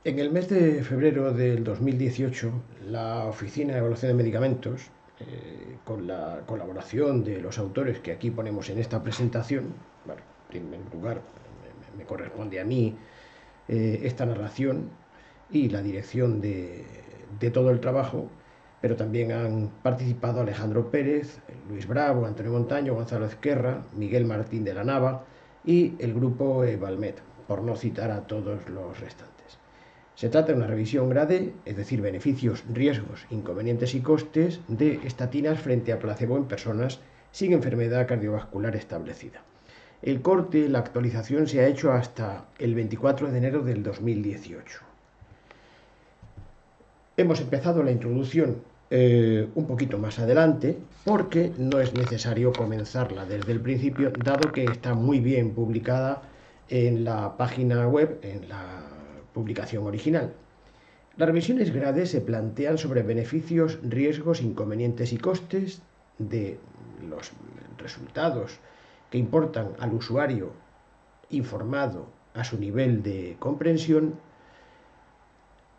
En el mes de febrero del 2018, la Oficina de Evaluación de Medicamentos, con la colaboración de los autores que aquí ponemos en esta presentación, bueno, en primer lugar me corresponde a mí esta narración y la dirección de todo el trabajo, pero también han participado Alejandro Pérez, Luis Bravo, Antonio Montaño, Gonzalo Ezquerra, Miguel Martín de la Nava y el grupo Valmet, por no citar a todos los restantes. Se trata de una revisión GRADE, es decir, beneficios, riesgos, inconvenientes y costes de estatinas frente a placebo en personas sin enfermedad cardiovascular establecida. El corte, la actualización se ha hecho hasta el 24 de enero del 2018. Hemos empezado la introducción un poquito más adelante porque no es necesario comenzarla desde el principio, dado que está muy bien publicada en la página web, en la publicación original. Las revisiones GRADE se plantean sobre beneficios, riesgos, inconvenientes y costes de los resultados que importan al usuario informado a su nivel de comprensión,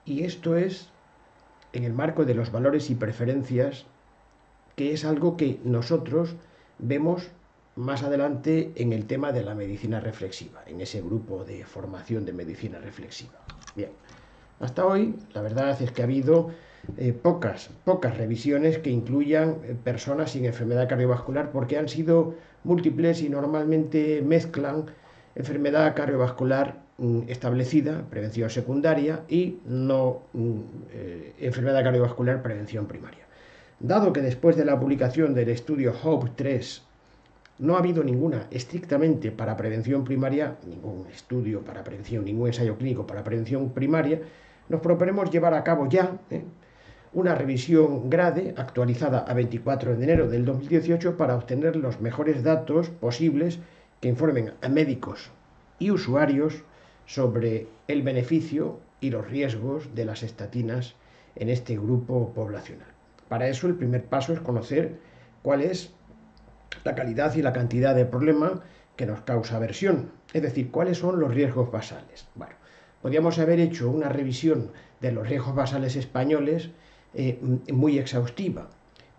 y esto es en el marco de los valores y preferencias, que es algo que nosotros vemos más adelante en el tema de la medicina reflexiva, en ese grupo de formación de medicina reflexiva. Bien, hasta hoy la verdad es que ha habido pocas revisiones que incluyan personas sin enfermedad cardiovascular, porque han sido múltiples y normalmente mezclan enfermedad cardiovascular establecida, prevención secundaria, y no enfermedad cardiovascular, prevención primaria. Dado que después de la publicación del estudio HOPE 3 no ha habido ninguna estrictamente para prevención primaria, ningún estudio para prevención, ningún ensayo clínico para prevención primaria, nos proponemos llevar a cabo ya una revisión GRADE actualizada a 24 de enero del 2018 para obtener los mejores datos posibles que informen a médicos y usuarios sobre el beneficio y los riesgos de las estatinas en este grupo poblacional. Para eso, el primer paso es conocer cuál es la calidad y la cantidad de problema que nos causa aversión, es decir, cuáles son los riesgos basales. Bueno, podríamos haber hecho una revisión de los riesgos basales españoles muy exhaustiva,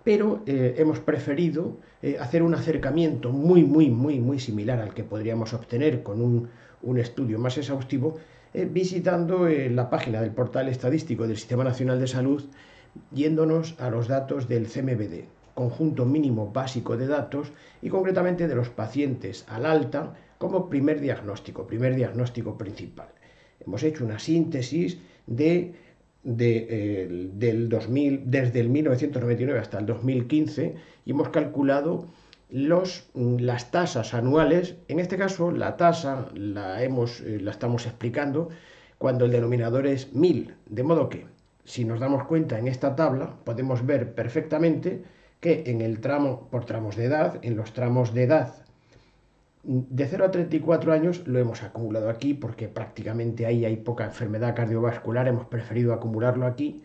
pero hemos preferido hacer un acercamiento muy similar al que podríamos obtener con un estudio más exhaustivo, visitando la página del portal estadístico del Sistema Nacional de Salud, yéndonos a los datos del CMBD, conjunto mínimo básico de datos, y concretamente de los pacientes al alta como primer diagnóstico principal. Hemos hecho una síntesis del 2000, desde el 1999 hasta el 2015, y hemos calculado las tasas anuales. En este caso, la tasa la estamos explicando cuando el denominador es 1000, de modo que, si nos damos cuenta en esta tabla, podemos ver perfectamente que en el tramo, por tramos de edad, en los tramos de edad de 0 a 34 años lo hemos acumulado aquí porque prácticamente ahí hay poca enfermedad cardiovascular, hemos preferido acumularlo aquí.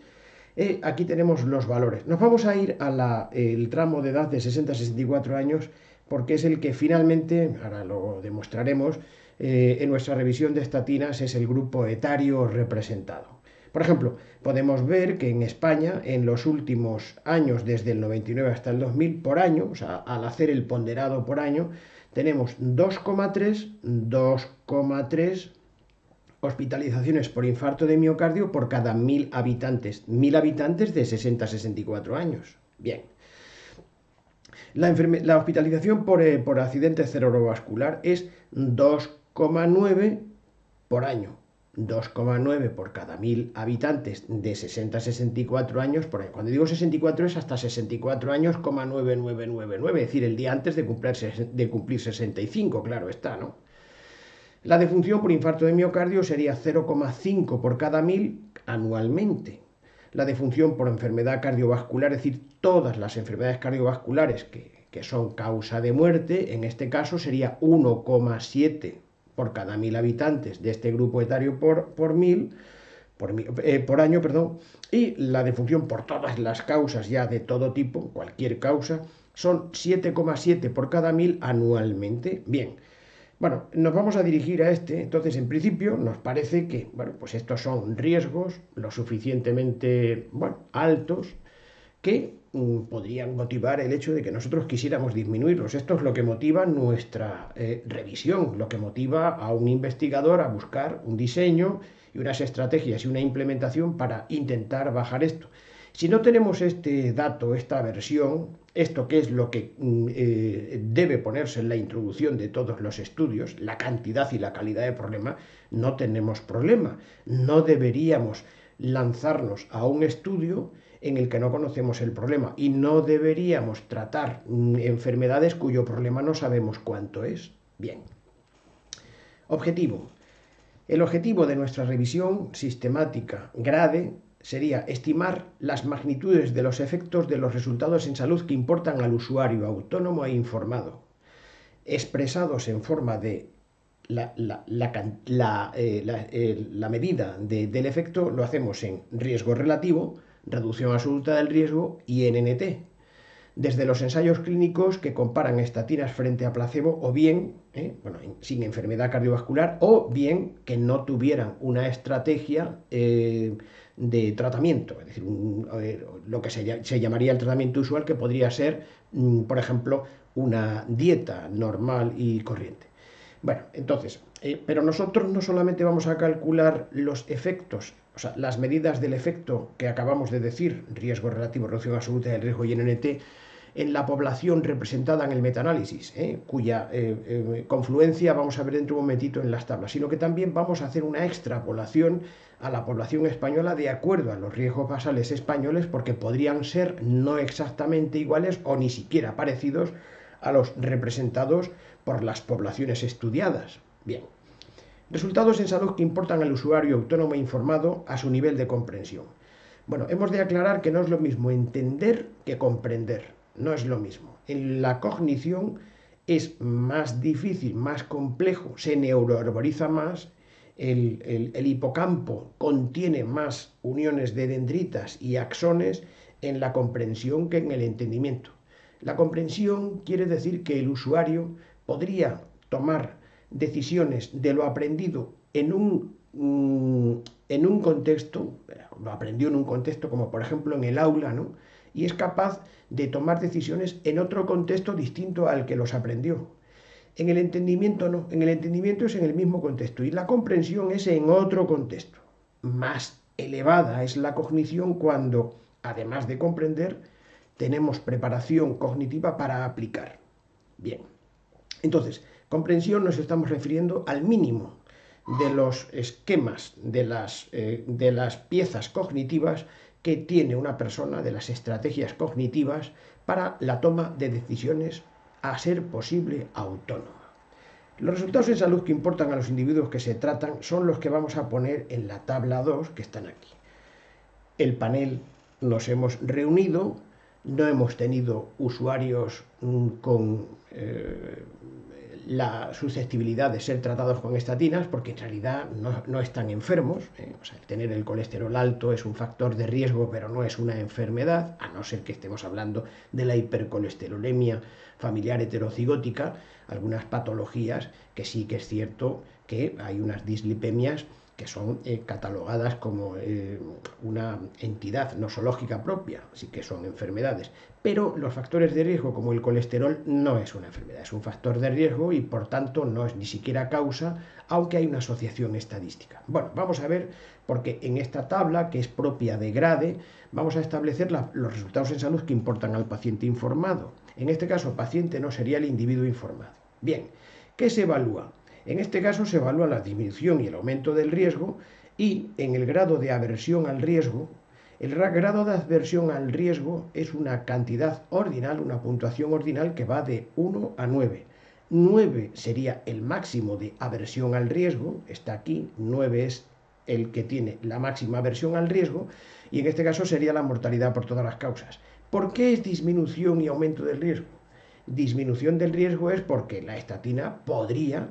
Aquí tenemos los valores. Nos vamos a ir al tramo de edad de 60 a 64 años porque es el que finalmente, ahora lo demostraremos, en nuestra revisión de estatinas es el grupo etario representado. Por ejemplo, podemos ver que en España, en los últimos años, desde el 99 hasta el 2000, por año, o sea, al hacer el ponderado por año, tenemos 2,3 hospitalizaciones por infarto de miocardio por cada 1000 habitantes. 1000 habitantes de 60 a 64 años. Bien. La hospitalización por accidente cerebrovascular es 2,9 por año. 2,9 por cada 1000 habitantes de 60 a 64 años por año. Cuando digo 64 es hasta 64 años, 9999, es decir, el día antes de cumplir 65, claro está, ¿no? La defunción por infarto de miocardio sería 0,5 por cada 1000 anualmente. La defunción por enfermedad cardiovascular, es decir, todas las enfermedades cardiovasculares que son causa de muerte, en este caso sería 1,7 por cada 1000 habitantes de este grupo etario por año, y la defunción por todas las causas ya de todo tipo, cualquier causa, son 7,7 por cada 1000 anualmente. Bien, Bueno, nos vamos a dirigir a este. Entonces, en principio, nos parece que, bueno, pues estos son riesgos lo suficientemente, bueno, altos que podrían motivar el hecho de que nosotros quisiéramos disminuirlos. Esto es lo que motiva nuestra revisión, lo que motiva a un investigador a buscar un diseño y unas estrategias y una implementación para intentar bajar esto. Si no tenemos este dato, esta versión, esto que es lo que debe ponerse en la introducción de todos los estudios, la cantidad y la calidad de problema, no tenemos problema. No deberíamos lanzarnos a un estudio en el que no conocemos el problema y no deberíamos tratar enfermedades cuyo problema no sabemos cuánto es. Bien. Objetivo. El objetivo de nuestra revisión sistemática GRADE sería estimar las magnitudes de los efectos de los resultados en salud que importan al usuario autónomo e informado, expresados en forma de la medida del efecto lo hacemos en riesgo relativo, reducción absoluta del riesgo y NNT. Desde los ensayos clínicos que comparan estatinas frente a placebo o bien, sin enfermedad cardiovascular, o bien que no tuvieran una estrategia de tratamiento, es decir, lo que se llamaría el tratamiento usual, que podría ser, por ejemplo, una dieta normal y corriente. Bueno, entonces, pero nosotros no solamente vamos a calcular los efectos, o sea, las medidas del efecto que acabamos de decir, riesgo relativo, reducción absoluta del riesgo y NNT, en la población representada en el metaanálisis, cuya confluencia vamos a ver dentro de un momentito en las tablas, sino que también vamos a hacer una extrapolación a la población española de acuerdo a los riesgos basales españoles, porque podrían ser no exactamente iguales o ni siquiera parecidos a los representados por las poblaciones estudiadas. Bien. Resultados en salud que importan al usuario autónomo e informado a su nivel de comprensión. Bueno, hemos de aclarar que no es lo mismo entender que comprender. No es lo mismo. En la cognición es más difícil, más complejo, se neuroarboriza más, el hipocampo contiene más uniones de dendritas y axones en la comprensión que en el entendimiento. La comprensión quiere decir que el usuario podría tomar decisiones de lo aprendido en un contexto, lo aprendió en un contexto como por ejemplo en el aula, ¿no? Y es capaz de tomar decisiones en otro contexto distinto al que los aprendió. En el entendimiento no, en el entendimiento es en el mismo contexto y la comprensión es en otro contexto. Más elevada es la cognición cuando, además de comprender, tenemos preparación cognitiva para aplicar. Bien, entonces, comprensión nos estamos refiriendo al mínimo de los esquemas, de las piezas cognitivas que tiene una persona, de las estrategias cognitivas para la toma de decisiones a ser posible autónoma. Los resultados en salud que importan a los individuos que se tratan son los que vamos a poner en la tabla 2 que están aquí. El panel nos hemos reunido, no hemos tenido usuarios con la susceptibilidad de ser tratados con estatinas, porque en realidad no están enfermos. O sea, el tener el colesterol alto es un factor de riesgo, pero no es una enfermedad, a no ser que estemos hablando de la hipercolesterolemia familiar heterocigótica, algunas patologías que sí que es cierto que hay unas dislipemias que son catalogadas como una entidad nosológica propia, así que son enfermedades. Pero los factores de riesgo, como el colesterol, no es una enfermedad, es un factor de riesgo y por tanto no es ni siquiera causa, aunque hay una asociación estadística. Bueno, vamos a ver, porque en esta tabla, que es propia de GRADE, vamos a establecer los resultados en salud que importan al paciente informado. En este caso, paciente no sería el individuo informado. Bien, ¿qué se evalúa? En este caso se evalúa la disminución y el aumento del riesgo y en el grado de aversión al riesgo. El grado de aversión al riesgo es una cantidad ordinal, una puntuación ordinal que va de 1 a 9. 9 sería el máximo de aversión al riesgo, está aquí, 9 es el que tiene la máxima aversión al riesgo y en este caso sería la mortalidad por todas las causas. ¿Por qué es disminución y aumento del riesgo? Disminución del riesgo es porque la estatina podría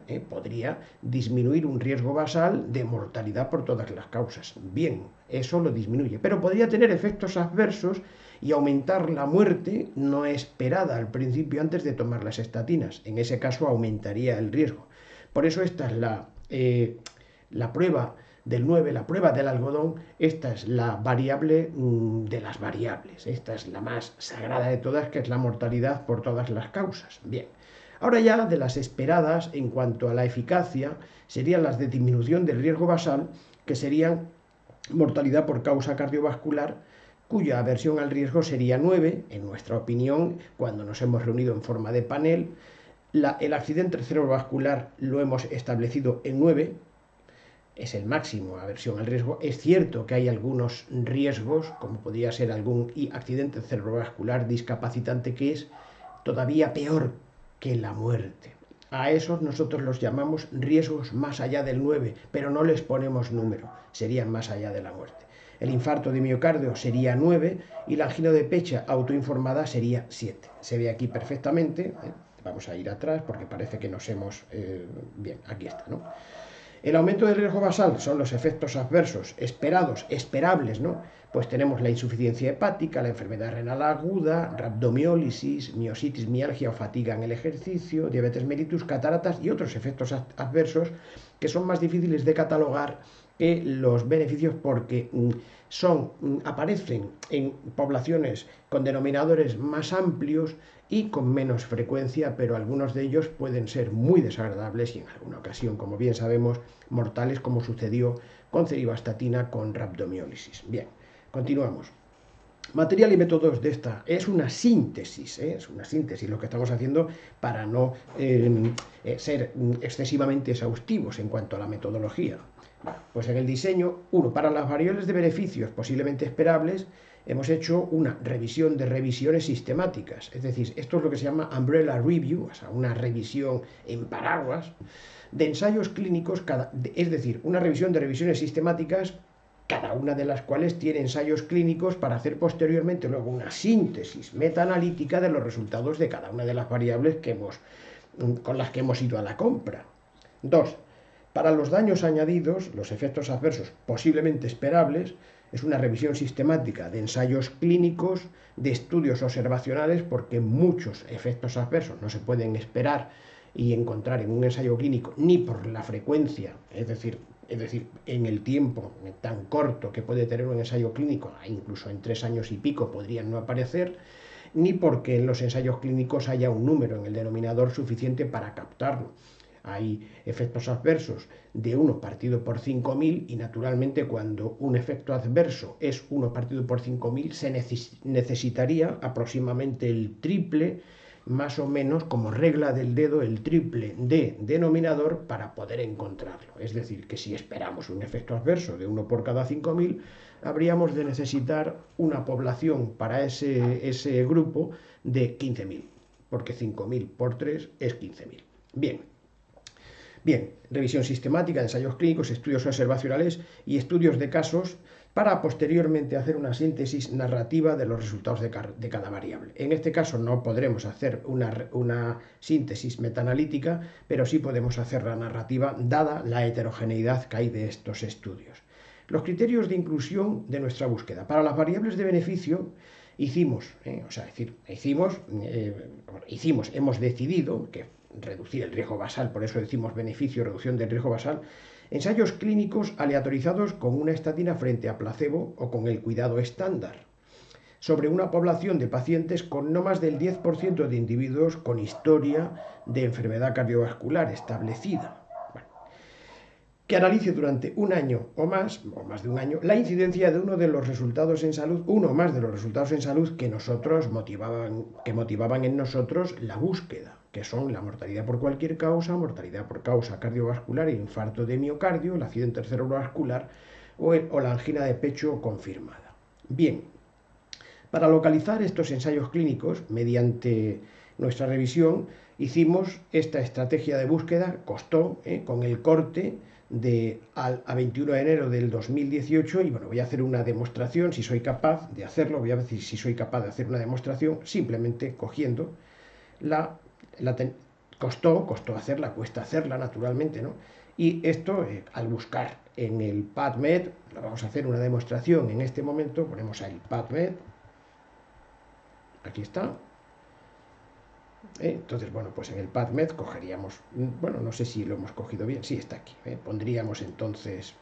disminuir un riesgo basal de mortalidad por todas las causas. Bien, eso lo disminuye, pero podría tener efectos adversos y aumentar la muerte no esperada al principio antes de tomar las estatinas. En ese caso aumentaría el riesgo. Por eso esta es la prueba del 9, la prueba del algodón. Esta es la variable de las variables. Esta es la más sagrada de todas, que es la mortalidad por todas las causas. Bien. Ahora ya de las esperadas en cuanto a la eficacia serían las de disminución del riesgo basal, que serían mortalidad por causa cardiovascular, cuya aversión al riesgo sería 9, en nuestra opinión, cuando nos hemos reunido en forma de panel. El accidente cerebrovascular lo hemos establecido en 9, es el máximo aversión al riesgo. Es cierto que hay algunos riesgos, como podría ser algún accidente cerebrovascular discapacitante, que es todavía peor que la muerte. A esos nosotros los llamamos riesgos más allá del 9, pero no les ponemos número, serían más allá de la muerte. El infarto de miocardio sería 9 y la angina de pecho autoinformada sería 7. Se ve aquí perfectamente. Vamos a ir atrás porque parece que nos hemos... bien, aquí está, ¿no? El aumento del riesgo basal son los efectos adversos esperables, ¿no? Pues tenemos la insuficiencia hepática, la enfermedad renal aguda, rhabdomiólisis, miositis, mialgia o fatiga en el ejercicio, diabetes mellitus, cataratas y otros efectos adversos que son más difíciles de catalogar que los beneficios, porque aparecen en poblaciones con denominadores más amplios y con menos frecuencia, pero algunos de ellos pueden ser muy desagradables y en alguna ocasión, como bien sabemos, mortales, como sucedió con ceribastatina con rhabdomiólisis. Bien, continuamos. Material y métodos de esta es una síntesis, lo que estamos haciendo para no ser excesivamente exhaustivos en cuanto a la metodología. Pues en el diseño, para las variables de beneficios posiblemente esperables, hemos hecho una revisión de revisiones sistemáticas. Es decir, esto es lo que se llama umbrella review, o sea, una revisión en paraguas de ensayos clínicos, es decir, una revisión de revisiones sistemáticas, cada una de las cuales tiene ensayos clínicos, para hacer posteriormente luego una síntesis metaanalítica de los resultados de cada una de las variables con las que hemos ido a la compra. 2. Para los daños añadidos, los efectos adversos posiblemente esperables, es una revisión sistemática de ensayos clínicos, de estudios observacionales, porque muchos efectos adversos no se pueden esperar y encontrar en un ensayo clínico, ni por la frecuencia, es decir, en el tiempo tan corto que puede tener un ensayo clínico, incluso en 3 años y pico podrían no aparecer, ni porque en los ensayos clínicos haya un número en el denominador suficiente para captarlo. Hay efectos adversos de 1 partido por 5.000 y naturalmente cuando un efecto adverso es 1 partido por 5.000 se necesitaría aproximadamente el triple, más o menos como regla del dedo, el triple de denominador para poder encontrarlo. Es decir, que si esperamos un efecto adverso de 1 por cada 5.000, habríamos de necesitar una población para ese grupo de 15.000, porque 5.000 por 3 es 15.000. Bien, revisión sistemática, ensayos clínicos, estudios observacionales y estudios de casos para posteriormente hacer una síntesis narrativa de los resultados de cada variable. En este caso no podremos hacer una síntesis metaanalítica, pero sí podemos hacer la narrativa dada la heterogeneidad que hay de estos estudios. Los criterios de inclusión de nuestra búsqueda. Para las variables de beneficio hemos decidido que reducir el riesgo basal, por eso decimos beneficio, reducción del riesgo basal, ensayos clínicos aleatorizados con una estatina frente a placebo o con el cuidado estándar, sobre una población de pacientes con no más del 10% de individuos con historia de enfermedad cardiovascular establecida. Que analice durante un año o más de un año, la incidencia de uno más de los resultados en salud que motivaban en nosotros la búsqueda, que son la mortalidad por cualquier causa, mortalidad por causa cardiovascular, infarto de miocardio, el accidente cerebrovascular o la angina de pecho confirmada. Bien, para localizar estos ensayos clínicos, mediante nuestra revisión, hicimos esta estrategia de búsqueda, costó, con el corte a 21 de enero del 2018, y bueno, voy a hacer una demostración, si soy capaz de hacerlo, voy a decir si soy capaz de hacer una demostración, simplemente cogiendo costó hacerla, cuesta hacerla naturalmente, ¿no? Y esto, al buscar en el PubMed, vamos a hacer una demostración en este momento, ponemos ahí PubMed, aquí está, Entonces, bueno, pues en el PubMed cogeríamos, bueno, no sé si lo hemos cogido bien, sí, está aquí. Pondríamos entonces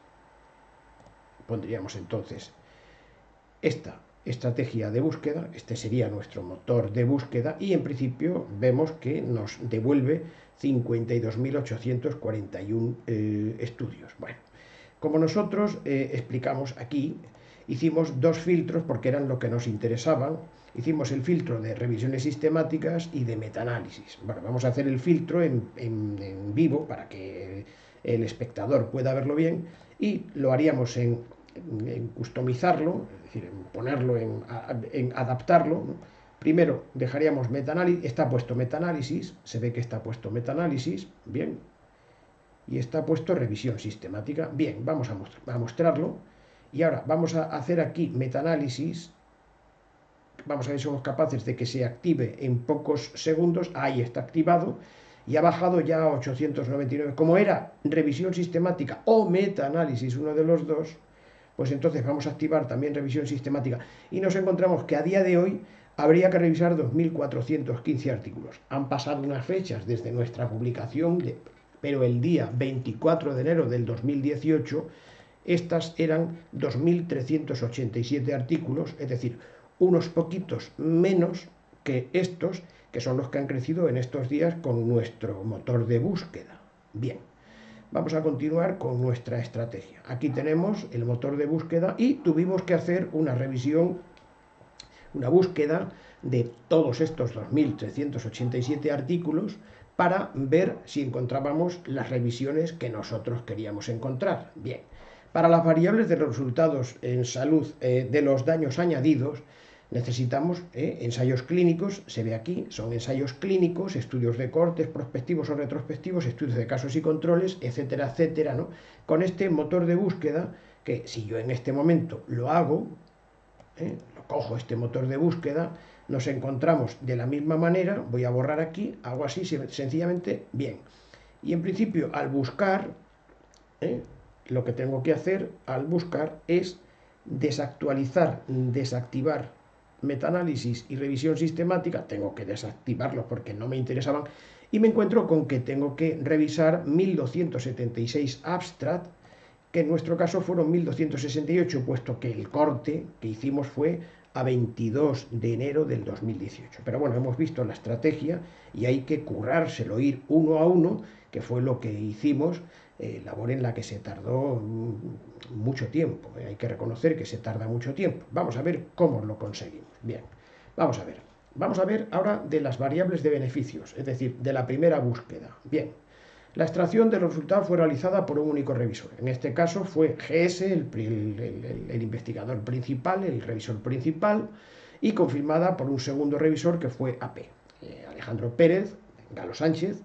esta estrategia de búsqueda, este sería nuestro motor de búsqueda y en principio vemos que nos devuelve 52.841 estudios. Bueno, como nosotros explicamos aquí, hicimos dos filtros porque eran lo que nos interesaban. Hicimos el filtro de revisiones sistemáticas y de metaanálisis. Bueno, vamos a hacer el filtro en vivo para que el espectador pueda verlo bien y lo haríamos en customizarlo, es decir, en ponerlo, en adaptarlo, ¿no? Primero dejaríamos metaanálisis, está puesto metaanálisis, se ve que está puesto metaanálisis, bien, y está puesto revisión sistemática, bien, vamos a mostrarlo, y ahora vamos a hacer aquí metaanálisis, vamos a ver si somos capaces de que se active en pocos segundos, ahí está activado, y ha bajado ya a 899, como era revisión sistemática o metaanálisis, uno de los dos, pues entonces vamos a activar también revisión sistemática y nos encontramos que a día de hoy habría que revisar 2.415 artículos. Han pasado unas fechas desde nuestra publicación, pero el día 24 de enero del 2018 estas eran 2.387 artículos, es decir, unos poquitos menos que estos, que son los que han crecido en estos días con nuestro motor de búsqueda. Bien. Vamos a continuar con nuestra estrategia. Aquí tenemos el motor de búsqueda y tuvimos que hacer una revisión, una búsqueda de todos estos 2.387 artículos para ver si encontrábamos las revisiones que nosotros queríamos encontrar. Bien, para las variables de los resultados en salud de los daños añadidos, necesitamos ensayos clínicos, se ve aquí, son ensayos clínicos, estudios de cortes, prospectivos o retrospectivos, estudios de casos y controles, etcétera, etcétera, ¿no? Con este motor de búsqueda, que si yo en este momento lo hago, lo cojo este motor de búsqueda, nos encontramos de la misma manera, voy a borrar aquí, hago así, sencillamente, bien. Y en principio, al buscar, lo que tengo que hacer al buscar es desactualizar, desactivar metaanálisis y revisión sistemática, tengo que desactivarlos porque no me interesaban, y me encuentro con que tengo que revisar 1276 abstract, que en nuestro caso fueron 1268, puesto que el corte que hicimos fue a 22 de enero del 2018. Pero bueno, hemos visto la estrategia y hay que currárselo, ir uno a uno, que fue lo que hicimos, labor en la que se tardó mucho tiempo. Hay que reconocer que se tarda mucho tiempo. Vamos a ver cómo lo conseguimos. Bien, vamos a ver. Vamos a ver ahora de las variables de beneficios, es decir, de la primera búsqueda. Bien, la extracción de los resultados fue realizada por un único revisor. En este caso fue GS, el investigador principal, el revisor principal, y confirmada por un segundo revisor que fue AP, Alejandro Pérez, Galo Sánchez.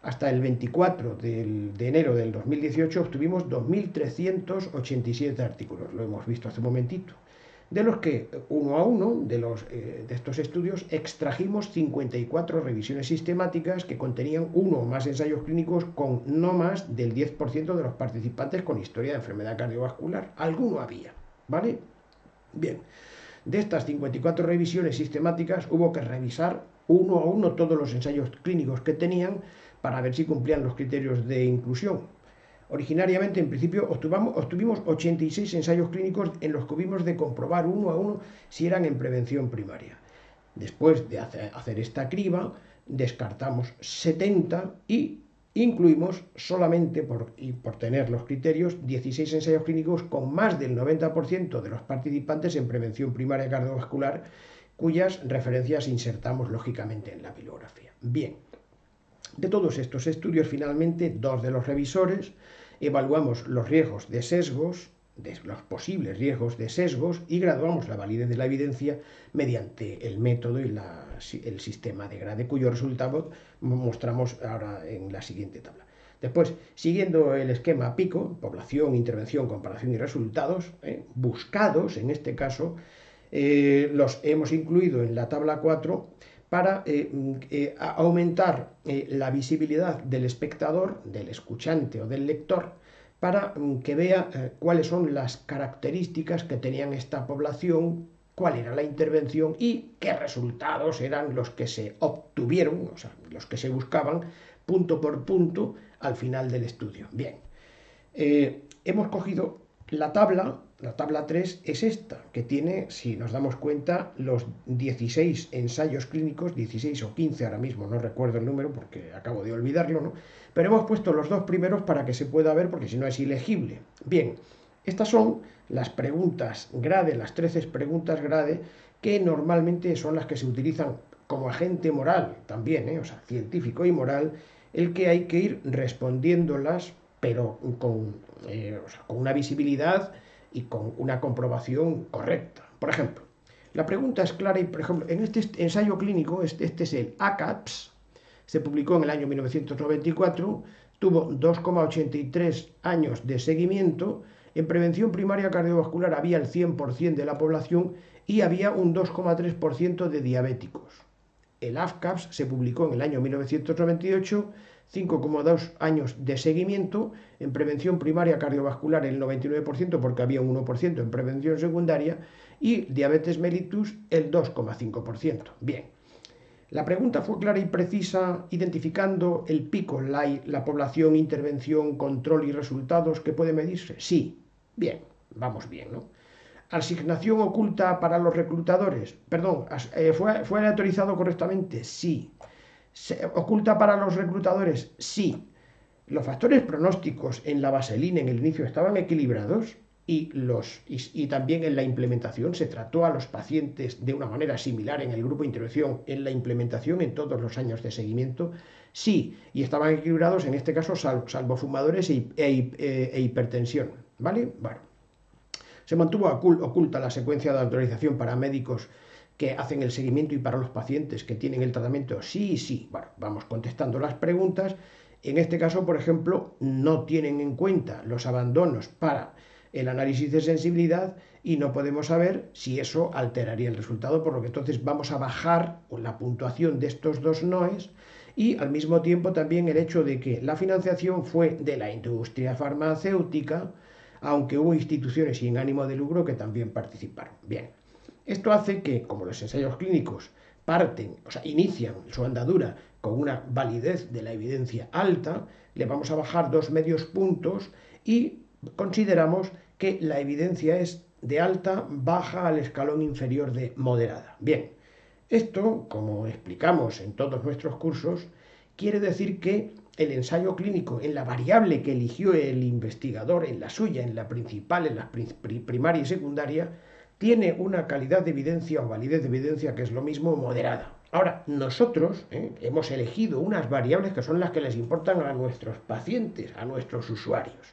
Hasta el 24 de enero del 2018 obtuvimos 2.387 artículos, lo hemos visto hace un momentito, de los que uno a uno de estos estudios extrajimos 54 revisiones sistemáticas que contenían uno o más ensayos clínicos con no más del 10% de los participantes con historia de enfermedad cardiovascular. Alguno había, ¿vale? Bien, de estas 54 revisiones sistemáticas hubo que revisar uno a uno todos los ensayos clínicos que tenían para ver si cumplían los criterios de inclusión. Originariamente, en principio, obtuvimos 86 ensayos clínicos en los que hubimos de comprobar uno a uno si eran en prevención primaria. Después de hacer esta criba, descartamos 70 y incluimos solamente por tener los criterios 16 ensayos clínicos con más del 90% de los participantes en prevención primaria cardiovascular, cuyas referencias insertamos lógicamente en la bibliografía. Bien, de todos estos estudios, finalmente, dos de los revisores evaluamos los riesgos de sesgos, de los posibles riesgos de sesgos, y graduamos la validez de la evidencia mediante el método y el sistema de grade, cuyo resultado mostramos ahora en la siguiente tabla. Después, siguiendo el esquema PICO, población, intervención, comparación y resultados, buscados en este caso, los hemos incluido en la tabla 4 para aumentar la visibilidad del espectador, del escuchante o del lector, para que vea cuáles son las características que tenían esta población cuál era la intervención y qué resultados eran los que se obtuvieron, o sea, los que se buscaban punto por punto al final del estudio. Bien, hemos cogido la tabla 3 es esta, que tiene, si nos damos cuenta, los 16 ensayos clínicos, 16 o 15 ahora mismo, no recuerdo el número porque acabo de olvidarlo, ¿no? Pero hemos puesto los dos primeros para que se pueda ver, porque si no es ilegible. Bien, estas son las preguntas GRADE, las 13 preguntas GRADE, que normalmente son las que se utilizan como agente moral también, o sea, científico y moral, el que hay que ir respondiéndolas, pero o sea, con una visibilidad y con una comprobación correcta. Por ejemplo, la pregunta es clara y, por ejemplo, en este ensayo clínico, este es el ACAPS, se publicó en el año 1994, tuvo 2,83 años de seguimiento. En prevención primaria cardiovascular había el 100% de la población y había un 2,3% de diabéticos. El AFCAPS se publicó en el año 1998, 5,2 años de seguimiento. En prevención primaria cardiovascular el 99% porque había un 1% en prevención secundaria y diabetes mellitus el 2,5%. Bien, la pregunta fue clara y precisa, identificando el pico, la población, intervención, control y resultados que puede medirse. Sí, bien, vamos bien, ¿no? ¿Asignación oculta para los reclutadores? Perdón, ¿fue aleatorizado correctamente? Sí. ¿Oculta para los reclutadores? Sí. Los factores pronósticos en la vaselina en el inicio estaban equilibrados y también en la implementación se trató a los pacientes de una manera similar en el grupo de intervención, en la implementación en todos los años de seguimiento. Sí, y estaban equilibrados en este caso salvo fumadores e hipertensión. ¿Vale? Bueno. Se mantuvo oculta la secuencia de autorización para médicos que hacen el seguimiento y para los pacientes que tienen el tratamiento. Sí, sí. Bueno, vamos contestando las preguntas. En este caso, por ejemplo, no tienen en cuenta los abandonos para el análisis de sensibilidad y no podemos saber si eso alteraría el resultado, por lo que entonces vamos a bajar la puntuación de estos dos noes y al mismo tiempo también el hecho de que la financiación fue de la industria farmacéutica, aunque hubo instituciones sin ánimo de lucro que también participaron. Bien, esto hace que, como los ensayos clínicos parten, o sea, inician su andadura con una validez de la evidencia alta, le vamos a bajar 2 medios puntos y consideramos que la evidencia es de alta, baja al escalón inferior de moderada. Bien, esto, como explicamos en todos nuestros cursos, quiere decir que el ensayo clínico en la variable que eligió el investigador, en la suya, en la principal, en la primaria y secundaria, tiene una calidad de evidencia o validez de evidencia que es lo mismo moderada. Ahora, nosotros hemos elegido unas variables que son las que les importan a nuestros pacientes, a nuestros usuarios.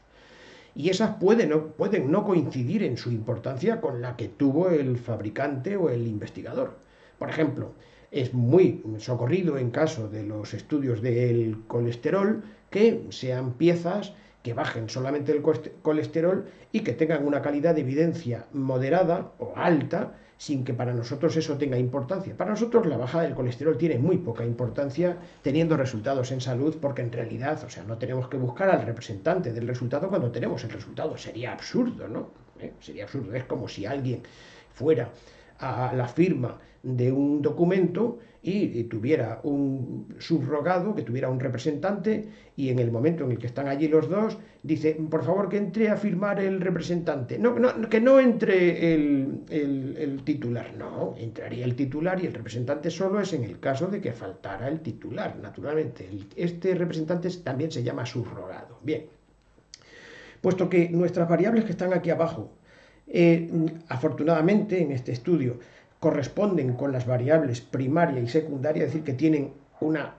Y esas pueden no coincidir en su importancia con la que tuvo el fabricante o el investigador. Por ejemplo, es muy socorrido en caso de los estudios del colesterol que sean piezas que bajen solamente el colesterol y que tengan una calidad de evidencia moderada o alta, sin que para nosotros eso tenga importancia. Para nosotros la bajada del colesterol tiene muy poca importancia teniendo resultados en salud, porque en realidad, o sea, no tenemos que buscar al representante del resultado cuando tenemos el resultado. Sería absurdo, ¿no? Sería absurdo. Es como si alguien fuera a la firma de un documento y tuviera un subrogado, que tuviera un representante, y en el momento en el que están allí los dos, dice, por favor que entre a firmar el representante. Que no entre el titular. No, entraría el titular y el representante solo es en el caso de que faltara el titular, naturalmente. Este representante también se llama subrogado. Bien, puesto que nuestras variables que están aquí abajo, afortunadamente en este estudio, corresponden con las variables primaria y secundaria, es decir, que tienen una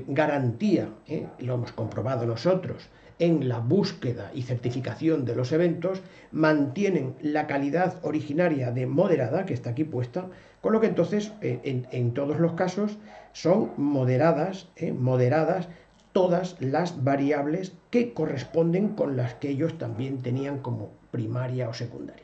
garantía, lo hemos comprobado nosotros, en la búsqueda y certificación de los eventos, mantienen la calidad originaria de moderada, que está aquí puesta, con lo que entonces en todos los casos son moderadas todas las variables que corresponden con las que ellos también tenían como primaria o secundaria.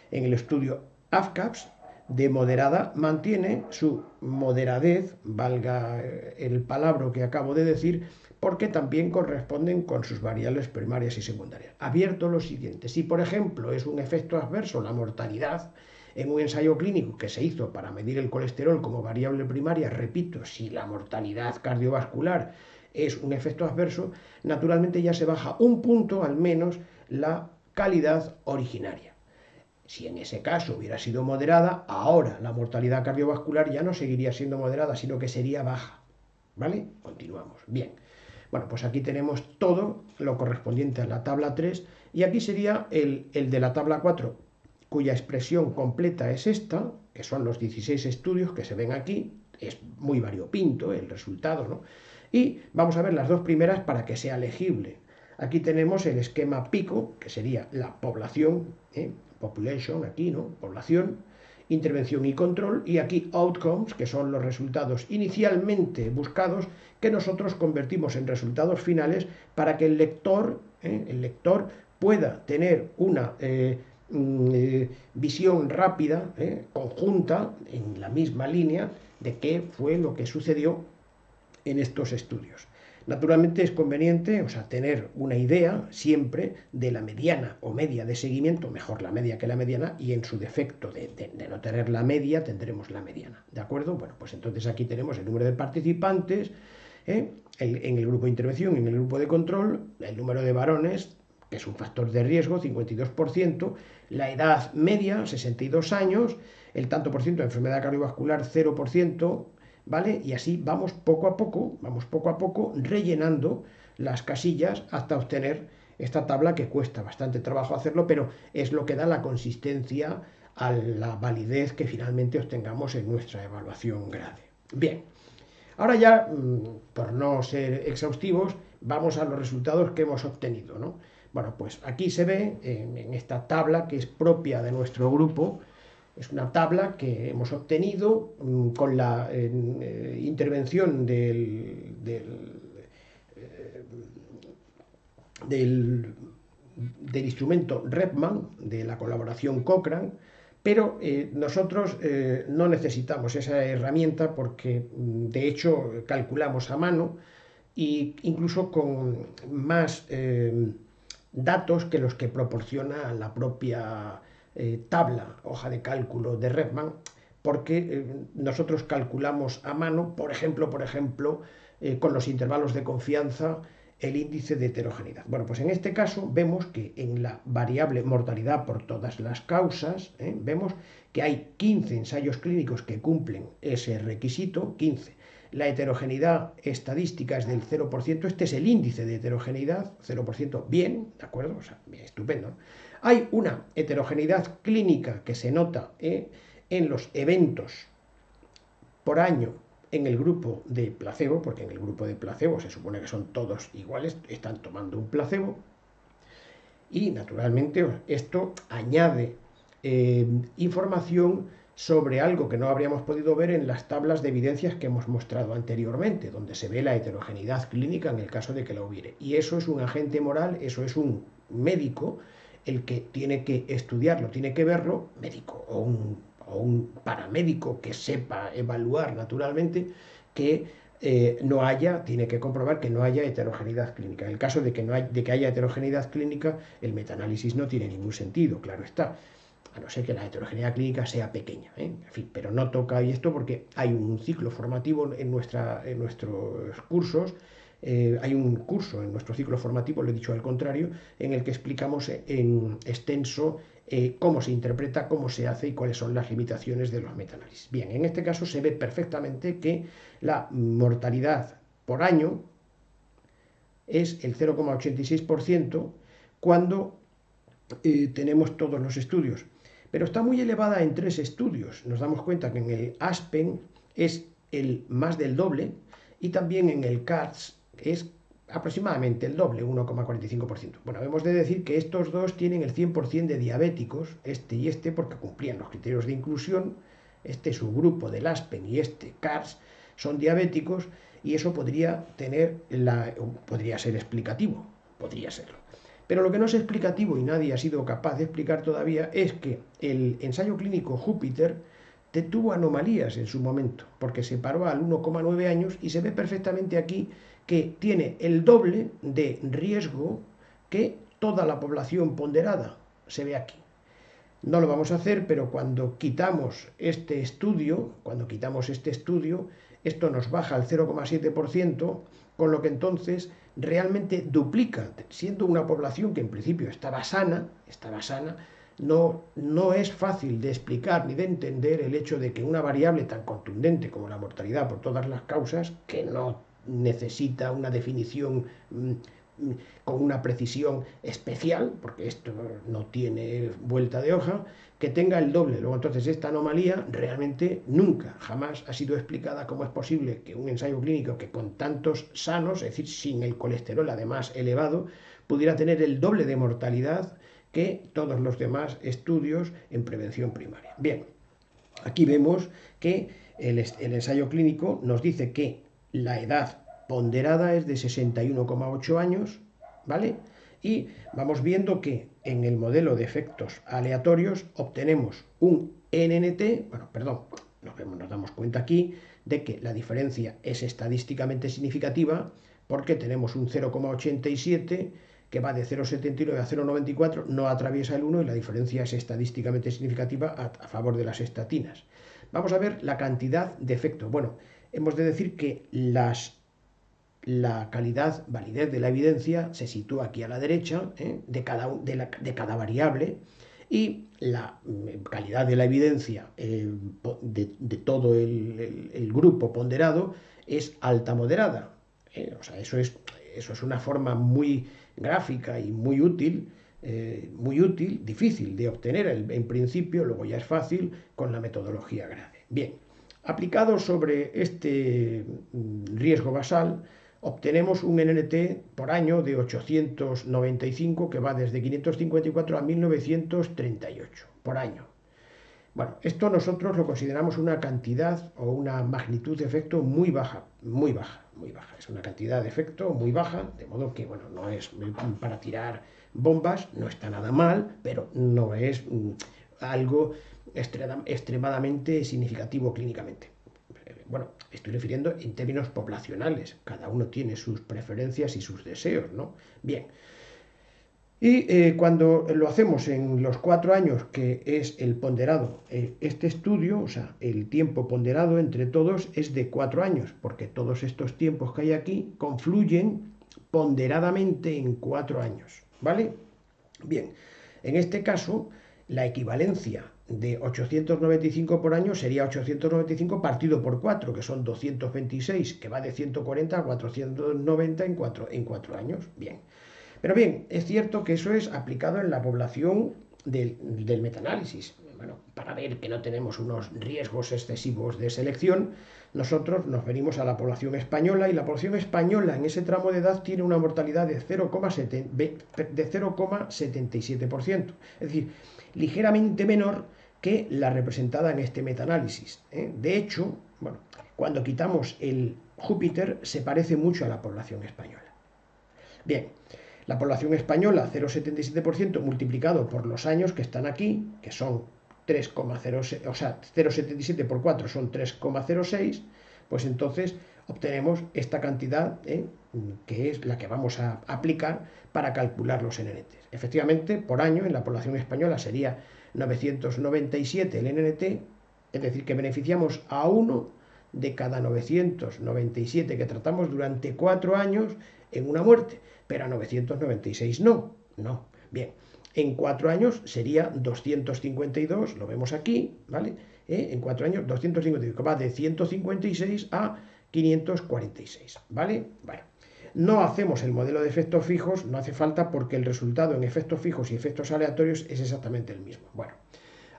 En el estudio AFCAPS, de moderada, mantiene su moderadez, valga el palabra que acabo de decir, porque también corresponden con sus variables primarias y secundarias. Abierto lo siguiente, si por ejemplo es un efecto adverso la mortalidad, en un ensayo clínico que se hizo para medir el colesterol como variable primaria, repito, si la mortalidad cardiovascular es un efecto adverso, naturalmente ya se baja un punto al menos la calidad originaria. Si en ese caso hubiera sido moderada, ahora la mortalidad cardiovascular ya no seguiría siendo moderada, sino que sería baja. ¿Vale? Continuamos. Bien. Bueno, pues aquí tenemos todo lo correspondiente a la tabla 3 y aquí sería el de la tabla 4, cuya expresión completa es esta, que son los 16 estudios que se ven aquí. Es muy variopinto el resultado, ¿no? Y vamos a ver las dos primeras para que sea legible. Aquí tenemos el esquema PICO, que sería la población, population, aquí, ¿no? Población, intervención y control, y aquí outcomes, que son los resultados inicialmente buscados, que nosotros convertimos en resultados finales para que el lector pueda tener una visión rápida, conjunta, en la misma línea, de qué fue lo que sucedió en estos estudios. Naturalmente es conveniente, tener una idea siempre de la mediana o media de seguimiento, mejor la media que la mediana, y en su defecto de no tener la media, tendremos la mediana, ¿de acuerdo? Bueno, pues entonces aquí tenemos el número de participantes, en el grupo de intervención y en el grupo de control, el número de varones, que es un factor de riesgo, 52%, la edad media, 62 años, el tanto por ciento de enfermedad cardiovascular, 0%, ¿vale? Y así vamos poco a poco rellenando las casillas hasta obtener esta tabla, que cuesta bastante trabajo hacerlo, pero es lo que da la consistencia a la validez que finalmente obtengamos en nuestra evaluación grade. Bien, ahora ya, por no ser exhaustivos, vamos a los resultados que hemos obtenido, ¿no? Bueno, pues aquí se ve en esta tabla, que es propia de nuestro grupo. Es una tabla que hemos obtenido con la intervención del instrumento Repman, de la colaboración Cochrane, pero nosotros no necesitamos esa herramienta porque de hecho calculamos a mano e incluso con más datos que los que proporciona la propia tabla, hoja de cálculo de Repman, porque nosotros calculamos a mano, por ejemplo, con los intervalos de confianza, el índice de heterogeneidad. Bueno, pues en este caso vemos que en la variable mortalidad por todas las causas, vemos que hay 15 ensayos clínicos que cumplen ese requisito, 15. La heterogeneidad estadística es del 0%, este es el índice de heterogeneidad, 0%, bien, ¿de acuerdo? O sea, bien, estupendo. Hay una heterogeneidad clínica que se nota en los eventos por año en el grupo de placebo, porque en el grupo de placebo se supone que son todos iguales, están tomando un placebo, y naturalmente esto añade información sobre algo que no habríamos podido ver en las tablas de evidencias que hemos mostrado anteriormente, donde se ve la heterogeneidad clínica en el caso de que la hubiere. Y eso es un agente moral, eso es un médico el que tiene que estudiarlo, tiene que verlo, médico o un paramédico que sepa evaluar naturalmente, que tiene que comprobar que no haya heterogeneidad clínica. En el caso de que haya heterogeneidad clínica, el metaanálisis no tiene ningún sentido, claro está, a no ser que la heterogeneidad clínica sea pequeña, en fin, pero no toca ahí esto porque hay un ciclo formativo en nuestros cursos. Hay un curso en nuestro ciclo formativo, lo he dicho al contrario, en el que explicamos en extenso cómo se interpreta, cómo se hace y cuáles son las limitaciones de los metaanálisis. Bien, en este caso se ve perfectamente que la mortalidad por año es el 0,86% cuando tenemos todos los estudios, pero está muy elevada en 3 estudios. Nos damos cuenta que en el ASPEN es el más del doble, y también en el CARDS es aproximadamente el doble, 1,45%. Bueno, hemos de decir que estos dos tienen el 100% de diabéticos, este y este, porque cumplían los criterios de inclusión. Este subgrupo del ASPEN y este CARDS son diabéticos, y eso podría ser explicativo, podría serlo. Pero lo que no es explicativo, y nadie ha sido capaz de explicar todavía, es que el ensayo clínico Júpiter tuvo anomalías en su momento, porque se paró al 1,9 años, y se ve perfectamente aquí que tiene el doble de riesgo que toda la población ponderada. Se ve aquí. No lo vamos a hacer, pero cuando quitamos este estudio, esto nos baja al 0,7%, con lo que entonces realmente duplica, siendo una población que en principio estaba sana, no es fácil de explicar ni de entender el hecho de que una variable tan contundente como la mortalidad por todas las causas, que no necesita una definición con una precisión especial, porque esto no tiene vuelta de hoja, que tenga el doble. Luego entonces esta anomalía realmente nunca, jamás ha sido explicada cómo es posible que un ensayo clínico que con tantos sanos, es decir, sin el colesterol además elevado, pudiera tener el doble de mortalidad que todos los demás estudios en prevención primaria. Bien, aquí vemos que el ensayo clínico nos dice que la edad ponderada es de 61,8 años, ¿vale? Y vamos viendo que en el modelo de efectos aleatorios obtenemos un NNT, nos damos cuenta aquí de que la diferencia es estadísticamente significativa porque tenemos un 0,87 que va de 0,79 a 0,94, no atraviesa el 1 y la diferencia es estadísticamente significativa a favor de las estatinas. Vamos a ver la cantidad de efecto. Bueno, hemos de decir que la validez de la evidencia se sitúa aquí a la derecha, de cada variable, y la calidad de la evidencia de todo el grupo ponderado es alta moderada. O sea, eso es una forma muy gráfica y muy útil, difícil de obtener en principio, luego ya es fácil con la metodología GRADE. Bien, aplicado sobre este riesgo basal, obtenemos un NNT por año de 895 que va desde 554 a 1938 por año. Bueno, esto nosotros lo consideramos una cantidad o una magnitud de efecto muy baja, muy baja, muy baja. Es una cantidad de efecto muy baja, de modo que, bueno, no es para tirar bombas, no está nada mal, pero no es algo extremadamente significativo clínicamente. Bueno, estoy refiriendo en términos poblacionales, cada uno tiene sus preferencias y sus deseos, ¿no? Bien. Y cuando lo hacemos en los 4 años, que es el ponderado, este estudio, o sea, el tiempo ponderado entre todos es de 4 años, porque todos estos tiempos que hay aquí confluyen ponderadamente en 4 años, ¿vale? Bien, en este caso, la equivalencia de 895 por año sería 895 partido por 4, que son 226, que va de 140 a 490 en 4 años. Bien. Pero bien, es cierto que eso es aplicado en la población del metaanálisis. Bueno, para ver que no tenemos unos riesgos excesivos de selección, nosotros nos venimos a la población española y la población española en ese tramo de edad tiene una mortalidad de 0,77%, es decir, ligeramente menor que la representada en este metaanálisis. De hecho, bueno, cuando quitamos el Júpiter se parece mucho a la población española. Bien, la población española 0,77% multiplicado por los años que están aquí, que son 3,06, o sea, 0,77 por 4 son 3,06, pues entonces obtenemos esta cantidad, que es la que vamos a aplicar para calcular los NNT. Efectivamente, por año en la población española sería 997 el NNT, es decir, que beneficiamos a uno de cada 997 que tratamos durante 4 años en una muerte, pero a 996 no. Bien, en 4 años sería 252, lo vemos aquí, ¿vale? En 4 años 252, que va de 156 a 546, ¿vale? Bueno, no hacemos el modelo de efectos fijos, no hace falta porque el resultado en efectos fijos y efectos aleatorios es exactamente el mismo. Bueno,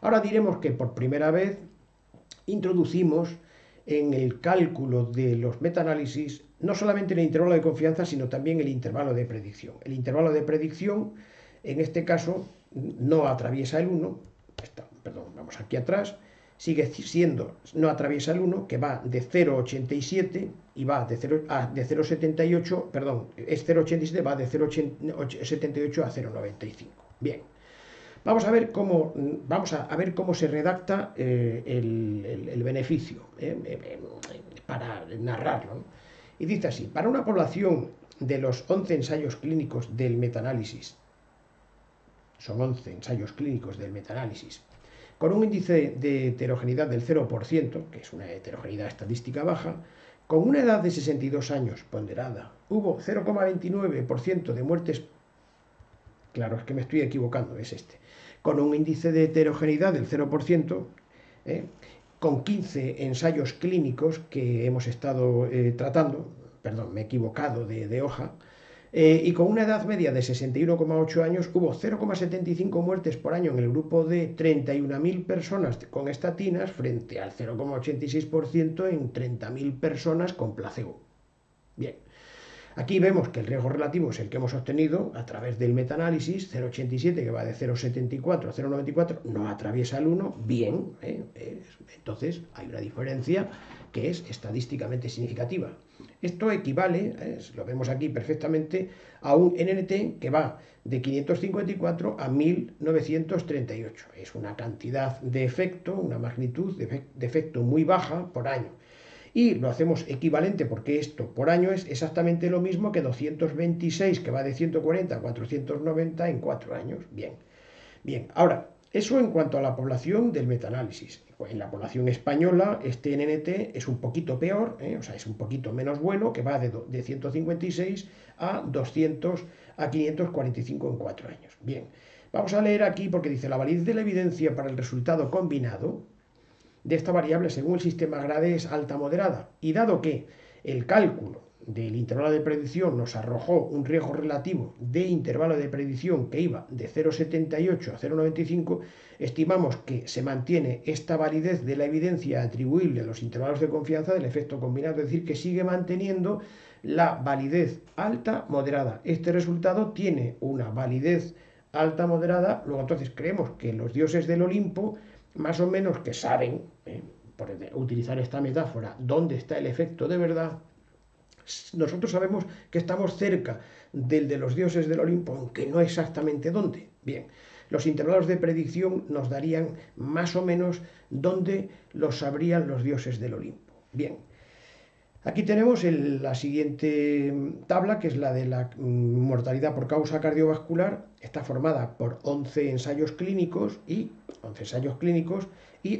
ahora diremos que por primera vez introducimos en el cálculo de los metaanálisis no solamente el intervalo de confianza, sino también el intervalo de predicción. El intervalo de predicción, en este caso, no atraviesa el 1, vamos aquí atrás, sigue siendo, no atraviesa el 1, que va de 0,87 y va de 0,78, perdón, es 0,87, va de 0,78 a 0,95. Bien. Vamos a ver cómo se redacta el beneficio para narrarlo, ¿no? Y dice así: para una población de los 11 ensayos clínicos del metaanálisis son 11 ensayos clínicos del metaanálisis, con un índice de heterogeneidad del 0%, que es una heterogeneidad estadística baja, con una edad de 62 años ponderada, hubo 0,29% de muertes, claro, es que me estoy equivocando, es este, con un índice de heterogeneidad del 0%, con 15 ensayos clínicos que hemos estado tratando, perdón, me he equivocado de hoja, y con una edad media de 61,8 años hubo 0,75 muertes por año en el grupo de 31.000 personas con estatinas frente al 0,86% en 30.000 personas con placebo. Bien, aquí vemos que el riesgo relativo es el que hemos obtenido a través del metaanálisis, 0,87 que va de 0,74 a 0,94, no atraviesa el 1, bien, entonces hay una diferencia que es estadísticamente significativa. Esto equivale, lo vemos aquí perfectamente, a un NNT que va de 554 a 1938. Es una cantidad de efecto, una magnitud de efecto muy baja por año. Y lo hacemos equivalente porque esto por año es exactamente lo mismo que 226, que va de 140 a 490 en 4 años. Bien, bien. Ahora, eso en cuanto a la población del metaanálisis. En la población española, este NNT es un poquito peor, o sea, es un poquito menos bueno, que va de 156 a 200 a 545 en 4 años. Bien, vamos a leer aquí porque dice la validez de la evidencia para el resultado combinado de esta variable según el sistema GRADE es alta moderada, y dado que el cálculo del intervalo de predicción nos arrojó un riesgo relativo de intervalo de predicción que iba de 0,78 a 0,95, estimamos que se mantiene esta validez de la evidencia atribuible a los intervalos de confianza del efecto combinado, es decir, que sigue manteniendo la validez alta moderada. Este resultado tiene una validez alta moderada, luego entonces creemos que los dioses del Olimpo más o menos que saben, por utilizar esta metáfora, dónde está el efecto de verdad. Nosotros sabemos que estamos cerca del de los dioses del Olimpo, aunque no exactamente dónde. Bien, los intervalos de predicción nos darían más o menos dónde los sabrían los dioses del Olimpo. Bien, aquí tenemos la siguiente tabla, que es la de la mortalidad por causa cardiovascular. Está formada por 11 ensayos clínicos y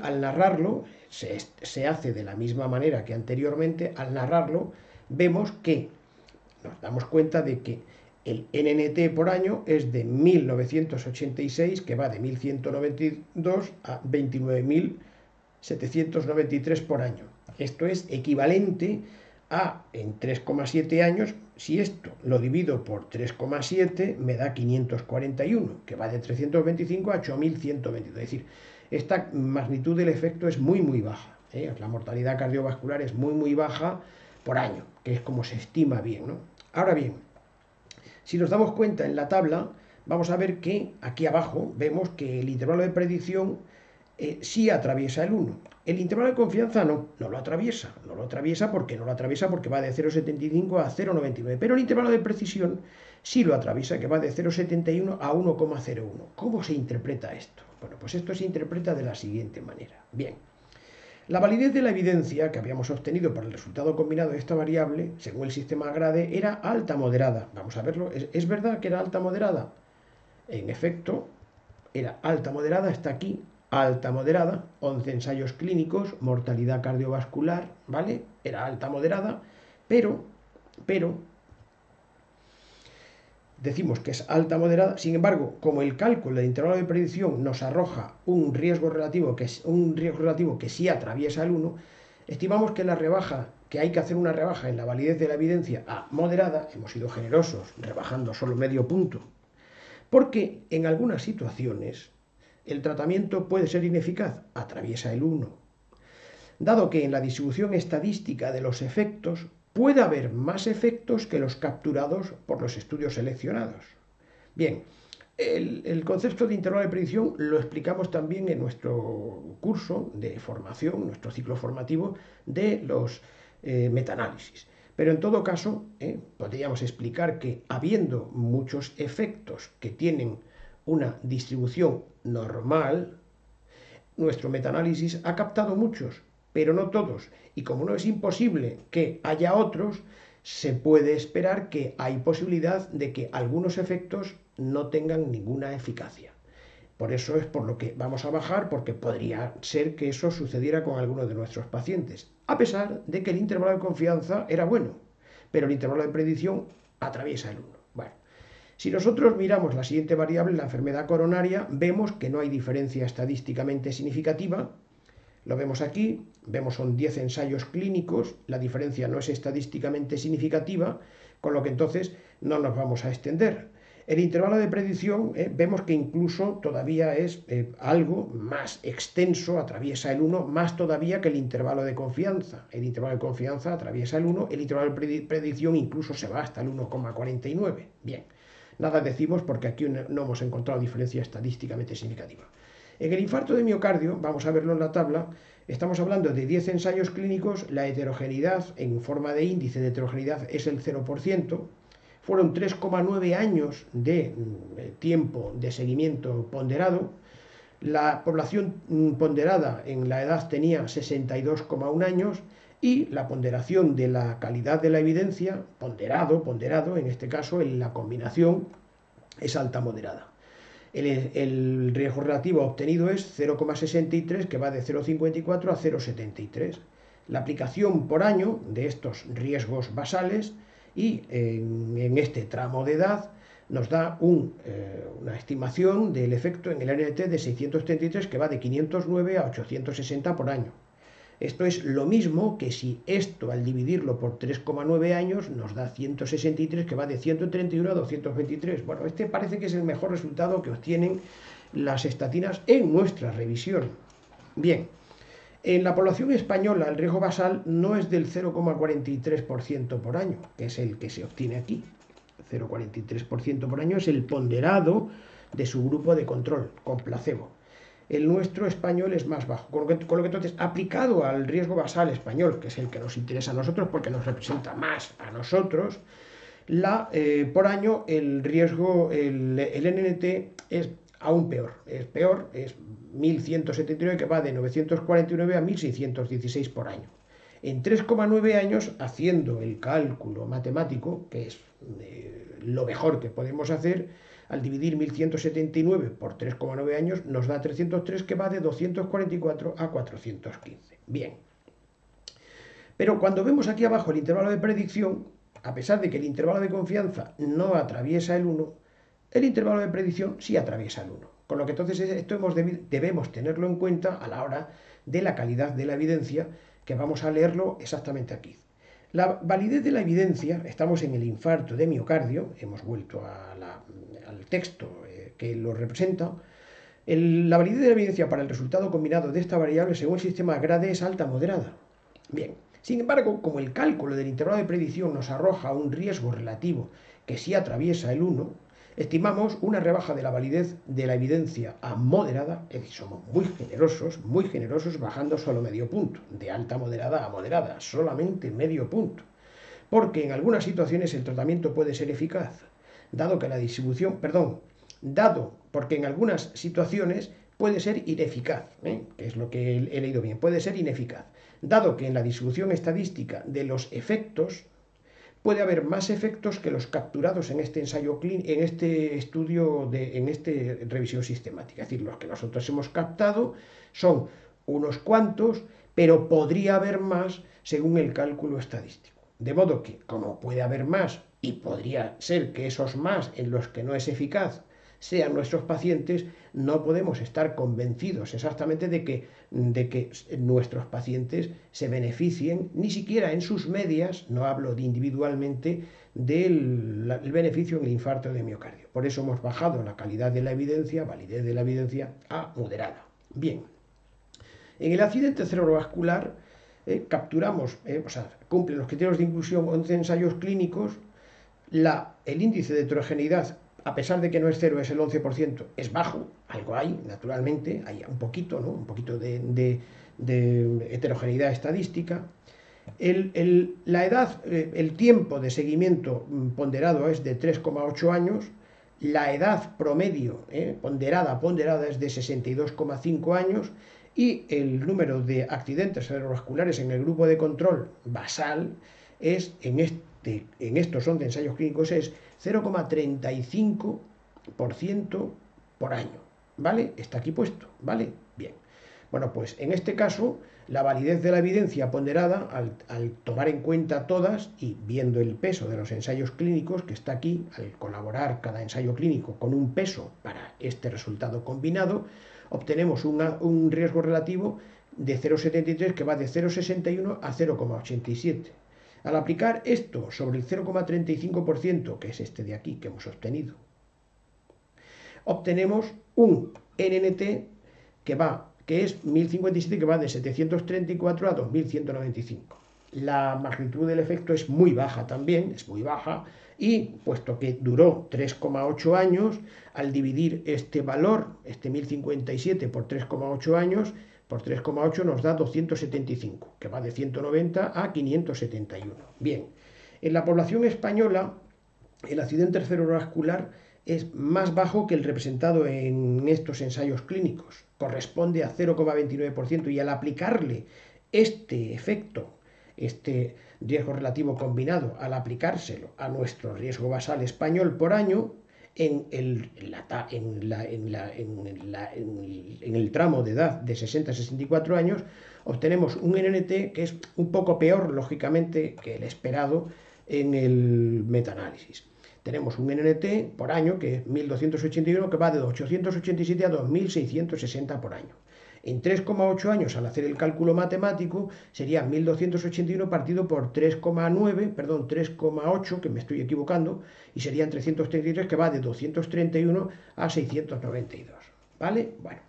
al narrarlo, se hace de la misma manera que anteriormente. Al narrarlo, vemos que nos damos cuenta de que el NNT por año es de 1986, que va de 1192 a 29.793 por año. Esto es equivalente a, en 3,7 años, si esto lo divido por 3,7, me da 541, que va de 325 a 8.122. Es decir, esta magnitud del efecto es muy, muy baja. La mortalidad cardiovascular es muy, muy baja por año, que es como se estima bien, ¿no? Ahora bien, si nos damos cuenta en la tabla, vamos a ver que aquí abajo vemos que el intervalo de predicción sí atraviesa el 1. El intervalo de confianza no lo atraviesa. No lo atraviesa porque va de 0,75 a 0,99. Pero el intervalo de precisión sí lo atraviesa, que va de 0,71 a 1,01. ¿Cómo se interpreta esto? Bueno, pues esto se interpreta de la siguiente manera. Bien, la validez de la evidencia que habíamos obtenido para el resultado combinado de esta variable, según el sistema GRADE, era alta moderada. Vamos a verlo. ¿Es verdad que era alta moderada? En efecto, era alta moderada, está aquí. Alta moderada, 11 ensayos clínicos, mortalidad cardiovascular, ¿vale? Era alta moderada, pero, decimos que es alta moderada. Sin embargo, como el cálculo del intervalo de predicción nos arroja un riesgo relativo que sí atraviesa el 1, estimamos que que hay que hacer una rebaja en la validez de la evidencia a moderada. Hemos sido generosos, rebajando solo medio punto, porque en algunas situaciones el tratamiento puede ser ineficaz, atraviesa el 1. Dado que en la distribución estadística de los efectos puede haber más efectos que los capturados por los estudios seleccionados. Bien, el concepto de intervalo de predicción lo explicamos también en nuestro curso de formación, nuestro ciclo formativo de los metaanálisis. Pero en todo caso, podríamos explicar que habiendo muchos efectos que tienen una distribución normal, nuestro metaanálisis ha captado muchos, pero no todos. Y como no es imposible que haya otros, se puede esperar que hay posibilidad de que algunos efectos no tengan ninguna eficacia. Por eso es por lo que vamos a bajar, porque podría ser que eso sucediera con algunos de nuestros pacientes, a pesar de que el intervalo de confianza era bueno, pero el intervalo de predicción atraviesa el 1. Bueno, si nosotros miramos la siguiente variable, la enfermedad coronaria, vemos que no hay diferencia estadísticamente significativa. Lo vemos aquí, vemos son 10 ensayos clínicos, la diferencia no es estadísticamente significativa, con lo que entonces no nos vamos a extender. El intervalo de predicción vemos que incluso todavía es algo más extenso, atraviesa el 1, más todavía que el intervalo de confianza. El intervalo de confianza atraviesa el 1, el intervalo de predicción incluso se va hasta el 1,49. Bien, nada decimos porque aquí no hemos encontrado diferencia estadísticamente significativa. En el infarto de miocardio, vamos a verlo en la tabla, estamos hablando de 10 ensayos clínicos, la heterogeneidad en forma de índice de heterogeneidad es el 0%, fueron 3,9 años de tiempo de seguimiento ponderado, la población ponderada en la edad tenía 62,1 años y la ponderación de la calidad de la evidencia, ponderado en este caso, en la combinación es alta moderada. El riesgo relativo obtenido es 0,63, que va de 0,54 a 0,73. La aplicación por año de estos riesgos basales y en este tramo de edad nos da una estimación del efecto en el NNT de 633, que va de 509 a 860 por año. Esto es lo mismo que si esto al dividirlo por 3,9 años nos da 163, que va de 131 a 223. Bueno, este parece que es el mejor resultado que obtienen las estatinas en nuestra revisión. Bien, en la población española el riesgo basal no es del 0,43% por año, que es el que se obtiene aquí. 0,43% por año es el ponderado de su grupo de control con placebo. El nuestro español es más bajo, con lo que entonces, aplicado al riesgo basal español, que es el que nos interesa a nosotros porque nos representa más a nosotros, por año el riesgo, el NNT es aún peor, es 1179, que va de 949 a 1616 por año. En 3,9 años, haciendo el cálculo matemático, que es lo mejor que podemos hacer, al dividir 1179 por 3,9 años nos da 303, que va de 244 a 415. Bien. Pero cuando vemos aquí abajo el intervalo de predicción, a pesar de que el intervalo de confianza no atraviesa el 1, el intervalo de predicción sí atraviesa el 1. Con lo que entonces esto debemos tenerlo en cuenta a la hora de la calidad de la evidencia, que vamos a leerlo exactamente aquí. La validez de la evidencia, estamos en el infarto de miocardio, hemos vuelto al texto que lo representa. La validez de la evidencia para el resultado combinado de esta variable según el sistema GRADE es alta moderada. Bien, sin embargo, como el cálculo del intervalo de predicción nos arroja un riesgo relativo que sí atraviesa el 1, estimamos una rebaja de la validez de la evidencia a moderada, es decir, somos muy generosos, bajando solo medio punto, de alta moderada a moderada, solamente medio punto, porque en algunas situaciones el tratamiento puede ser eficaz, dado porque en algunas situaciones puede ser ineficaz, que es lo que he leído bien, puede ser ineficaz, dado que en la distribución estadística de los efectos puede haber más efectos que los capturados en este ensayo clínico, en este estudio, en esta revisión sistemática. Es decir, los que nosotros hemos captado son unos cuantos, pero podría haber más según el cálculo estadístico. De modo que, como puede haber más, y podría ser que esos más en los que no es eficaz sean nuestros pacientes, no podemos estar convencidos exactamente de que nuestros pacientes se beneficien, ni siquiera en sus medias, no hablo de individualmente, del beneficio en el infarto de miocardio. Por eso hemos bajado la calidad de la evidencia, validez de la evidencia, a moderada. Bien, en el accidente cerebrovascular capturamos, cumplen los criterios de inclusión 11 ensayos clínicos, el índice de heterogeneidad, a pesar de que no es 0, es el 11%, es bajo, algo hay, naturalmente, hay un poquito, ¿no? Un poquito de heterogeneidad estadística. La edad, el tiempo de seguimiento ponderado es de 3,8 años, la edad promedio ponderada es de 62,5 años, y el número de accidentes cerebrovasculares en el grupo de control basal es en estos 11 ensayos clínicos es 0,35% por año, ¿vale? Está aquí puesto, ¿vale? Bien. Bueno, pues en este caso, la validez de la evidencia ponderada, al tomar en cuenta todas y viendo el peso de los ensayos clínicos, que está aquí, al colaborar cada ensayo clínico con un peso para este resultado combinado, obtenemos un riesgo relativo de 0,73 que va de 0,61 a 0,87. Al aplicar esto sobre el 0,35%, que es este de aquí que hemos obtenido, obtenemos un NNT que es 1057, que va de 734 a 2195. La magnitud del efecto es muy baja también, es muy baja, y puesto que duró 3,8 años, al dividir este valor, este 1057 por 3,8 años, por 3,8 nos da 275, que va de 190 a 571. Bien, en la población española, el accidente cerebrovascular es más bajo que el representado en estos ensayos clínicos, corresponde a 0,29%, y al aplicarle este efecto, este riesgo relativo combinado, al aplicárselo a nuestro riesgo basal español por año, en el tramo de edad de 60 a 64 años, obtenemos un NNT que es un poco peor, lógicamente, que el esperado en el metaanálisis. Tenemos un NNT por año que es 1281, que va de 887 a 2660 por año. En 3,8 años, al hacer el cálculo matemático, sería 1281 partido por 3,8, que me estoy equivocando, y serían 333, que va de 231 a 692. ¿Vale? Bueno.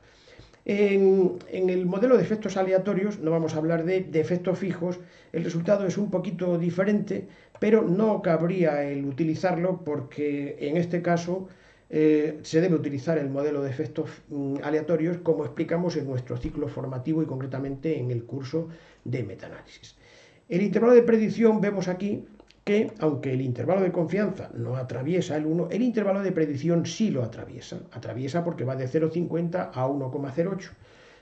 En el modelo de efectos aleatorios, no vamos a hablar de efectos fijos, el resultado es un poquito diferente, pero no cabría el utilizarlo porque en este caso se debe utilizar el modelo de efectos aleatorios como explicamos en nuestro ciclo formativo y concretamente en el curso de metaanálisis. El intervalo de predicción vemos aquí que, aunque el intervalo de confianza no atraviesa el 1, el intervalo de predicción sí lo atraviesa porque va de 0,50 a 1,08.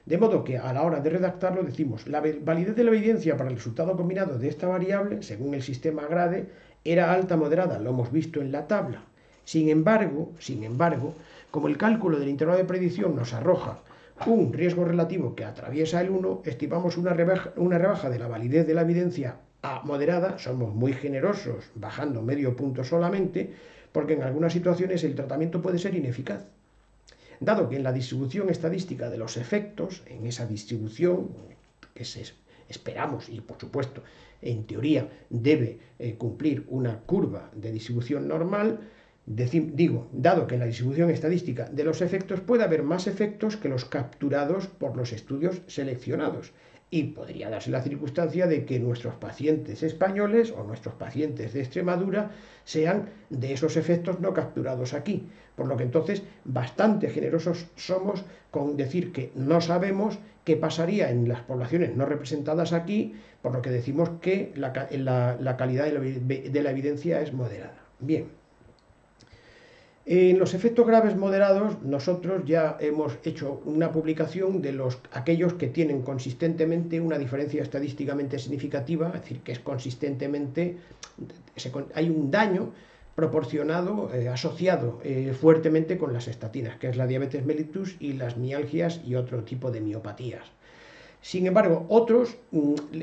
De modo que a la hora de redactarlo decimos, la validez de la evidencia para el resultado combinado de esta variable, según el sistema GRADE, era alta moderada, lo hemos visto en la tabla. Sin embargo, como el cálculo del intervalo de predicción nos arroja un riesgo relativo que atraviesa el 1, estimamos una rebaja de la validez de la evidencia a moderada, somos muy generosos, bajando medio punto solamente, porque en algunas situaciones el tratamiento puede ser ineficaz. Dado que en la distribución estadística de los efectos, en esa distribución que esperamos y por supuesto en teoría debe cumplir una curva de distribución normal, dado que en la distribución estadística de los efectos puede haber más efectos que los capturados por los estudios seleccionados. Y podría darse la circunstancia de que nuestros pacientes españoles o nuestros pacientes de Extremadura sean de esos efectos no capturados aquí. Por lo que entonces bastante generosos somos con decir que no sabemos qué pasaría en las poblaciones no representadas aquí, por lo que decimos que la calidad de la evidencia es moderada. Bien. En los efectos graves moderados, nosotros ya hemos hecho una publicación de aquellos que tienen consistentemente una diferencia estadísticamente significativa, es decir, que es consistentemente, hay un daño proporcionado, asociado fuertemente con las estatinas, que es la diabetes mellitus y las mialgias y otro tipo de miopatías. Sin embargo, otros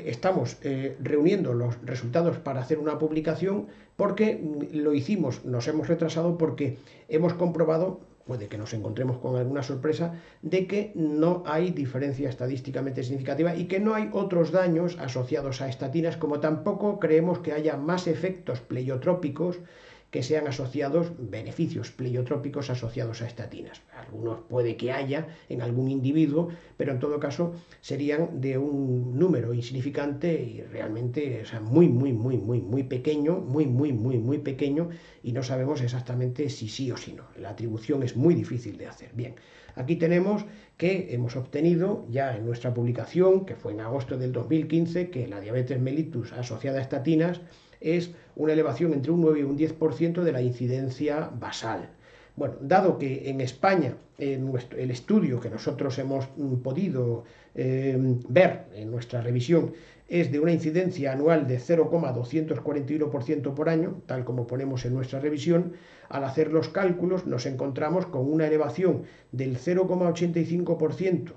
estamos reuniendo los resultados para hacer una publicación porque lo hicimos, nos hemos retrasado porque hemos comprobado, puede que nos encontremos con alguna sorpresa, de que no hay diferencia estadísticamente significativa y que no hay otros daños asociados a estatinas, como tampoco creemos que haya más efectos pleiotrópicos que sean asociados, beneficios pleiotrópicos asociados a estatinas. Algunos puede que haya en algún individuo, pero en todo caso serían de un número insignificante y realmente, o sea, muy pequeño, muy pequeño, y no sabemos exactamente si sí o si no. La atribución es muy difícil de hacer. Bien, aquí tenemos que hemos obtenido ya en nuestra publicación, que fue en agosto del 2015, que la diabetes mellitus asociada a estatinas es una elevación entre un 9 y un 10% de la incidencia basal. Bueno, dado que en España el estudio que nosotros hemos podido ver en nuestra revisión es de una incidencia anual de 0,241% por año, tal como ponemos en nuestra revisión. Al hacer los cálculos nos encontramos con una elevación del 0,85%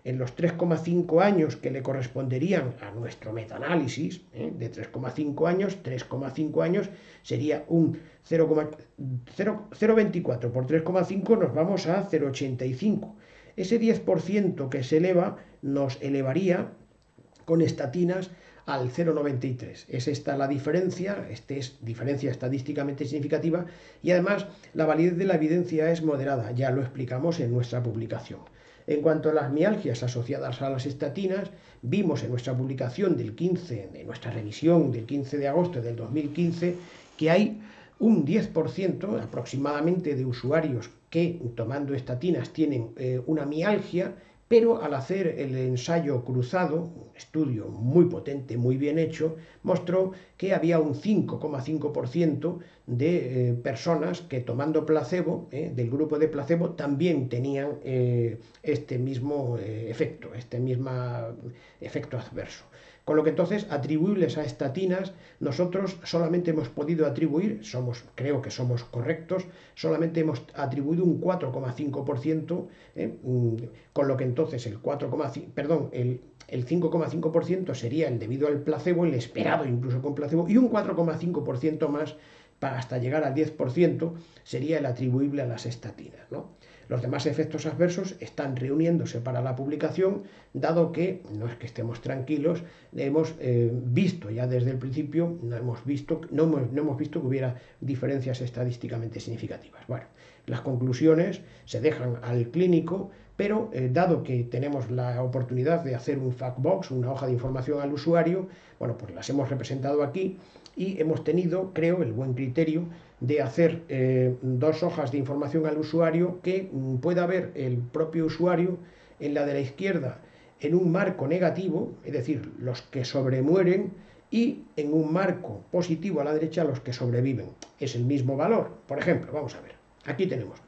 en los 3,5 años que le corresponderían a nuestro metaanálisis, de 3,5 años, 3,5 años sería un 0,24 por 3,5 nos vamos a 0,85. Ese 10% que se eleva nos elevaría con estatinas al 0,93. Es esta la diferencia, es diferencia estadísticamente significativa y además la validez de la evidencia es moderada, ya lo explicamos en nuestra publicación. En cuanto a las mialgias asociadas a las estatinas, vimos en nuestra publicación del 15, de nuestra revisión del 15 de agosto del 2015, que hay un 10% aproximadamente de usuarios que tomando estatinas tienen una mialgia, pero al hacer el ensayo cruzado, un estudio muy potente, muy bien hecho, mostró que había un 5,5% de personas que tomando placebo, del grupo de placebo, también tenían este mismo efecto, efecto adverso. Con lo que entonces, atribuibles a estatinas, nosotros solamente hemos podido atribuir, creo que somos correctos, solamente hemos atribuido un 4,5%, con lo que entonces el 5,5% sería el debido al placebo, el esperado incluso con placebo, y un 4,5% más hasta llegar al 10% sería el atribuible a las estatinas, ¿no? Los demás efectos adversos están reuniéndose para la publicación, dado que, no es que estemos tranquilos, hemos visto ya desde el principio, no hemos visto que hubiera diferencias estadísticamente significativas. Bueno, las conclusiones se dejan al clínico, pero dado que tenemos la oportunidad de hacer un factbox, una hoja de información al usuario, bueno, pues las hemos representado aquí y hemos tenido, creo, el buen criterio de hacer dos hojas de información al usuario que pueda ver el propio usuario en la de la izquierda en un marco negativo, es decir, los que sobremueren, y en un marco positivo a la derecha los que sobreviven. Es el mismo valor. Por ejemplo, vamos a ver, aquí tenemos.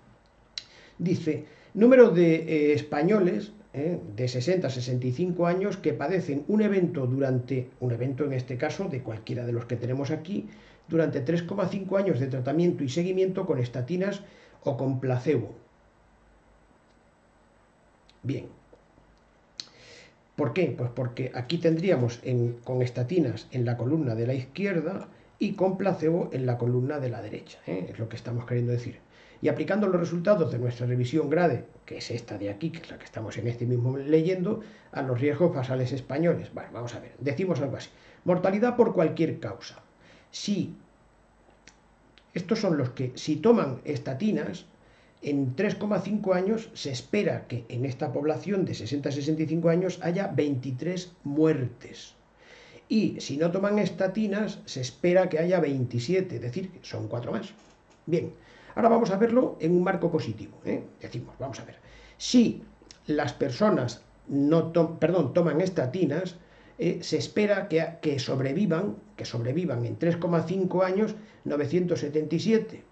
Dice, número de españoles de 60 a 65 años que padecen un evento en este caso de cualquiera de los que tenemos aquí, durante 3,5 años de tratamiento y seguimiento con estatinas o con placebo. Bien. ¿Por qué? Pues porque aquí tendríamos con estatinas en la columna de la izquierda y con placebo en la columna de la derecha. Es lo que estamos queriendo decir. Y aplicando los resultados de nuestra revisión GRADE, que es esta de aquí, que es la que estamos en este mismo leyendo, a los riesgos basales españoles. Bueno, vamos a ver, decimos algo así. Mortalidad por cualquier causa. Estos son los que, si toman estatinas, en 3,5 años se espera que en esta población de 60 a 65 años haya 23 muertes. Y si no toman estatinas, se espera que haya 27, es decir, son 4 más. Bien, ahora vamos a verlo en un marco positivo. Decimos, vamos a ver, si las personas toman estatinas, se espera que sobrevivan en 3,5 años 977.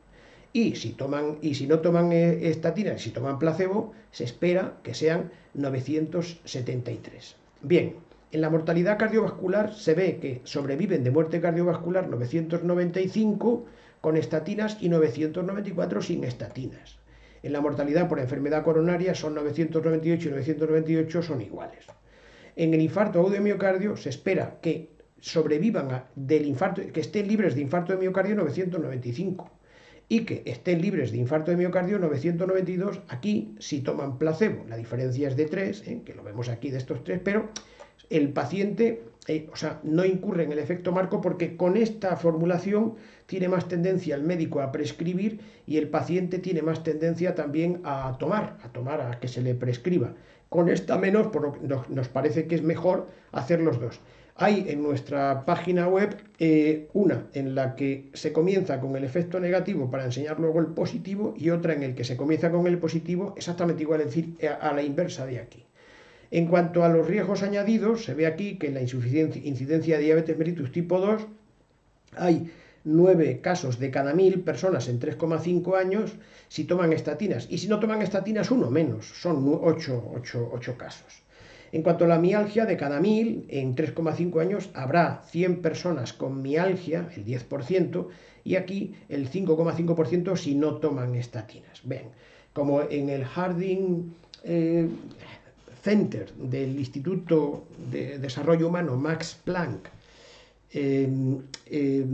Y si no toman estatinas, si toman placebo, se espera que sean 973. Bien, en la mortalidad cardiovascular se ve que sobreviven de muerte cardiovascular 995 con estatinas y 994 sin estatinas. En la mortalidad por enfermedad coronaria son 998 y 998 son iguales. En el infarto agudo de miocardio se espera que sobrevivan del infarto, que estén libres de infarto de miocardio 995. Y que estén libres de infarto de miocardio 992 aquí si toman placebo. La diferencia es de 3, que lo vemos aquí de estos 3, pero el paciente no incurre en el efecto marco porque con esta formulación tiene más tendencia el médico a prescribir y el paciente tiene más tendencia también a que se le prescriba. Con esta menos, nos parece que es mejor hacer los dos. Hay en nuestra página web una en la que se comienza con el efecto negativo para enseñar luego el positivo y otra en la que se comienza con el positivo exactamente igual, es decir, a la inversa de aquí. En cuanto a los riesgos añadidos, se ve aquí que en la incidencia de diabetes mellitus tipo 2 hay 9 casos de cada 1000 personas en 3,5 años si toman estatinas. Y si no toman estatinas, uno menos, son 8 casos. En cuanto a la mialgia, de cada 1000, en 3,5 años habrá 100 personas con mialgia, el 10%, y aquí el 5,5% si no toman estatinas. Ven, como en el Harding Center del Instituto de Desarrollo Humano Max Planck, eh, eh,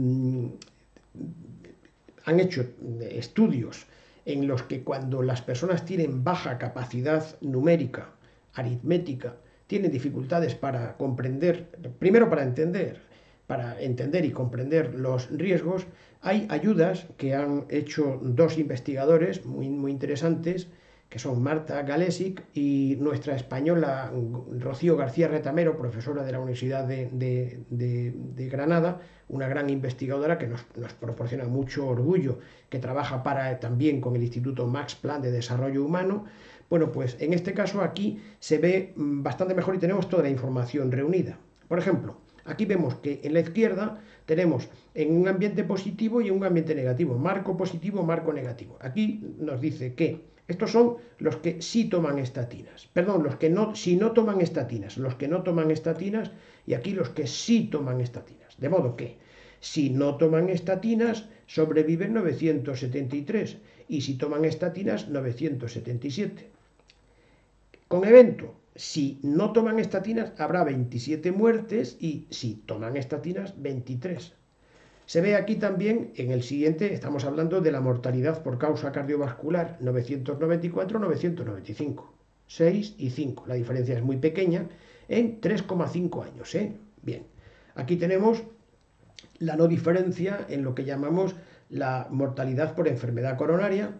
han hecho estudios en los que cuando las personas tienen baja capacidad numérica, aritmética, tienen dificultades para comprender, primero para entender y comprender los riesgos, hay ayudas que han hecho dos investigadores muy interesantes, que son Marta Galesic y nuestra española Rocío García Retamero, profesora de la Universidad de Granada, una gran investigadora que nos proporciona mucho orgullo, que trabaja también con el Instituto Max Planck de Desarrollo Humano. Bueno, pues en este caso aquí se ve bastante mejor y tenemos toda la información reunida. Por ejemplo, aquí vemos que en la izquierda tenemos en un ambiente positivo y en un ambiente negativo, marco positivo, marco negativo. Aquí nos dice que estos son los que sí toman estatinas, perdón, los que no, si no toman estatinas, los que no toman estatinas, y aquí los que sí toman estatinas. De modo que si no toman estatinas sobreviven 973 y si toman estatinas 977. Con evento, si no toman estatinas habrá 27 muertes y si toman estatinas 23. Se ve aquí también, en el siguiente, estamos hablando de la mortalidad por causa cardiovascular, 994-995, 6 y 5. La diferencia es muy pequeña, en 3,5 años. Bien, aquí tenemos la no diferencia en lo que llamamos la mortalidad por enfermedad coronaria,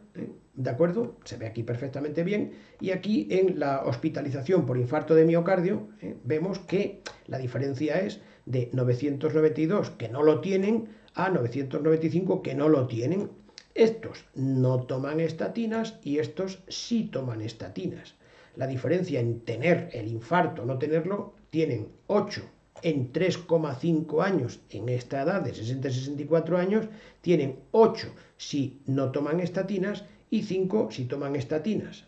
¿de acuerdo? Se ve aquí perfectamente bien. Y aquí en la hospitalización por infarto de miocardio, vemos que la diferencia es de 992 que no lo tienen a 995 que no lo tienen. Estos no toman estatinas y estos sí toman estatinas. La diferencia en tener el infarto o no tenerlo, tienen 8 en 3,5 años en esta edad de 60-64 años, tienen 8 si no toman estatinas y 5 si toman estatinas.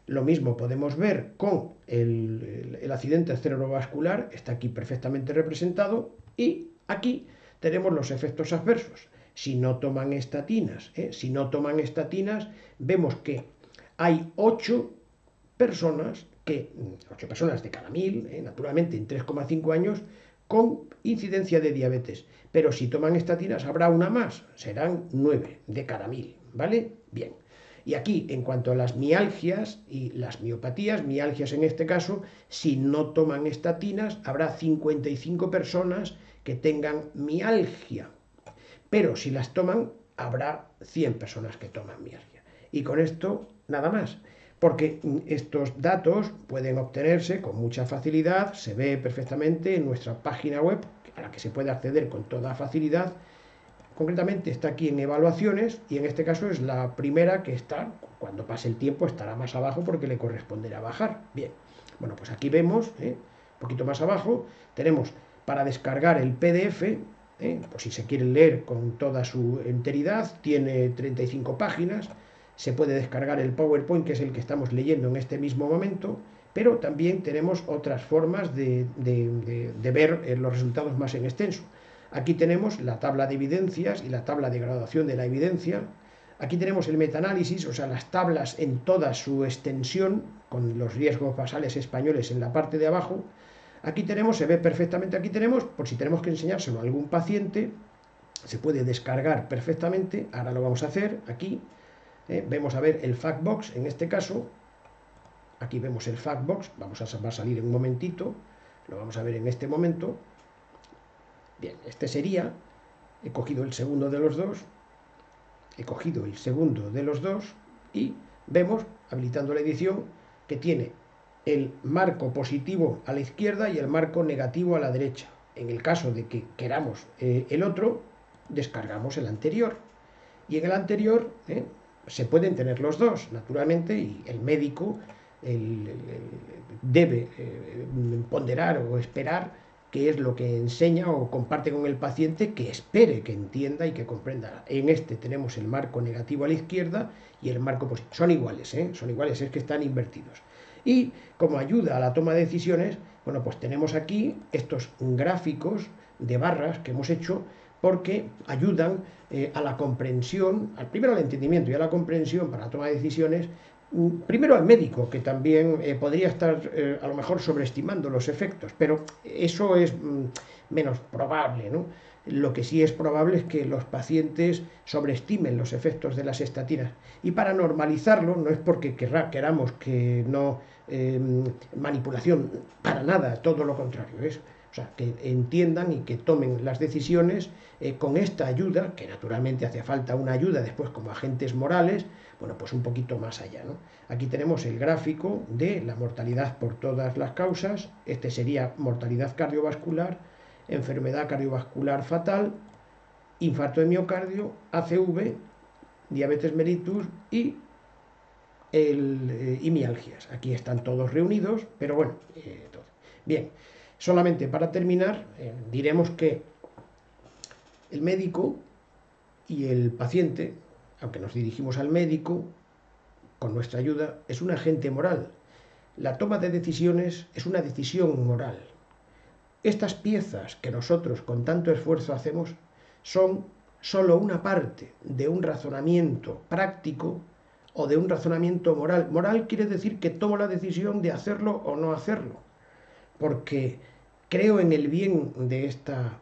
Lo mismo podemos ver con el accidente cerebrovascular, está aquí perfectamente representado, y aquí tenemos los efectos adversos. Si no toman estatinas, vemos que hay 8 personas de cada 1000, naturalmente en 3,5 años, con incidencia de diabetes. Pero si toman estatinas habrá una más, serán 9 de cada 1000, ¿vale? Bien. Y aquí, en cuanto a las mialgias y las miopatías, mialgias en este caso, si no toman estatinas, habrá 55 personas que tengan mialgia. Pero si las toman, habrá 100 personas que toman mialgia. Y con esto, nada más. Porque estos datos pueden obtenerse con mucha facilidad, se ve perfectamente en nuestra página web, a la que se puede acceder con toda facilidad. Concretamente está aquí en evaluaciones y en este caso es la primera que está, cuando pase el tiempo estará más abajo porque le corresponderá bajar. Bien, bueno, pues aquí vemos, un poquito más abajo, tenemos para descargar el PDF, por si se quiere leer con toda su enteridad, tiene 35 páginas, se puede descargar el PowerPoint, que es el que estamos leyendo en este mismo momento, pero también tenemos otras formas de ver los resultados más en extenso. Aquí tenemos la tabla de evidencias y la tabla de graduación de la evidencia. Aquí tenemos el metaanálisis, o sea, las tablas en toda su extensión, con los riesgos basales españoles en la parte de abajo. Aquí tenemos, se ve perfectamente, aquí tenemos, por si tenemos que enseñárselo a algún paciente, se puede descargar perfectamente. Ahora lo vamos a hacer, aquí. Vemos a ver el Factbox, en este caso. Aquí vemos el Factbox, va a salir en un momentito, lo vamos a ver en este momento. Bien, este sería, he cogido el segundo de los dos, y vemos, habilitando la edición, que tiene el marco positivo a la izquierda y el marco negativo a la derecha. En el caso de que queramos el otro, descargamos el anterior. Y en el anterior se pueden tener los dos, naturalmente, y el médico debe ponderar o esperar qué es lo que enseña o comparte con el paciente, que espere que entienda y que comprenda. En este tenemos el marco negativo a la izquierda y el marco positivo. Son iguales, es que están invertidos. Y como ayuda a la toma de decisiones, bueno, pues tenemos aquí estos gráficos de barras que hemos hecho porque ayudan a la comprensión, primero al entendimiento y a la comprensión para la toma de decisiones. Primero al médico, que también podría estar a lo mejor sobreestimando los efectos, pero eso es menos probable, ¿no? Lo que sí es probable es que los pacientes sobreestimen los efectos de las estatinas. Y para normalizarlo, no es porque queramos que no manipulación, para nada, todo lo contrario, es, o sea, que entiendan y que tomen las decisiones con esta ayuda, que naturalmente hace falta una ayuda después como agentes morales, bueno, pues un poquito más allá, ¿no? Aquí tenemos el gráfico de la mortalidad por todas las causas. Este sería mortalidad cardiovascular, enfermedad cardiovascular fatal, infarto de miocardio, ACV, diabetes mellitus y mialgias. Aquí están todos reunidos, pero bueno, todo. Bien, solamente para terminar, diremos que el médico y el paciente, aunque nos dirigimos al médico, con nuestra ayuda, es un agente moral. La toma de decisiones es una decisión moral. Estas piezas que nosotros con tanto esfuerzo hacemos son solo una parte de un razonamiento práctico o de un razonamiento moral. Moral quiere decir que tomo la decisión de hacerlo o no hacerlo, porque creo en el bien de esta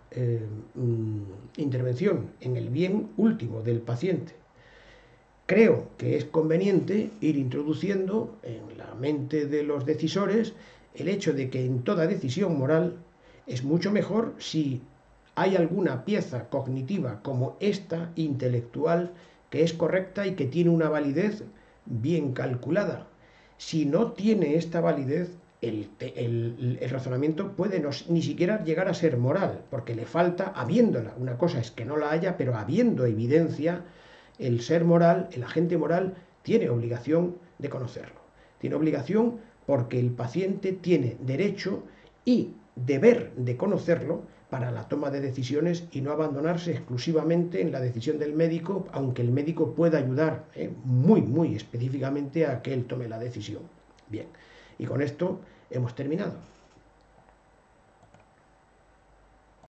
intervención, en el bien último del paciente. Creo que es conveniente ir introduciendo en la mente de los decisores el hecho de que en toda decisión moral es mucho mejor si hay alguna pieza cognitiva como esta, intelectual, que es correcta y que tiene una validez bien calculada. Si no tiene esta validez, el razonamiento puede ni siquiera llegar a ser moral, porque le falta, habiéndola, una cosa es que no la haya, pero habiendo evidencia, el ser moral, el agente moral, tiene obligación de conocerlo. Tiene obligación porque el paciente tiene derecho y deber de conocerlo para la toma de decisiones y no abandonarse exclusivamente en la decisión del médico, aunque el médico pueda ayudar muy específicamente a que él tome la decisión. Bien, y con esto hemos terminado.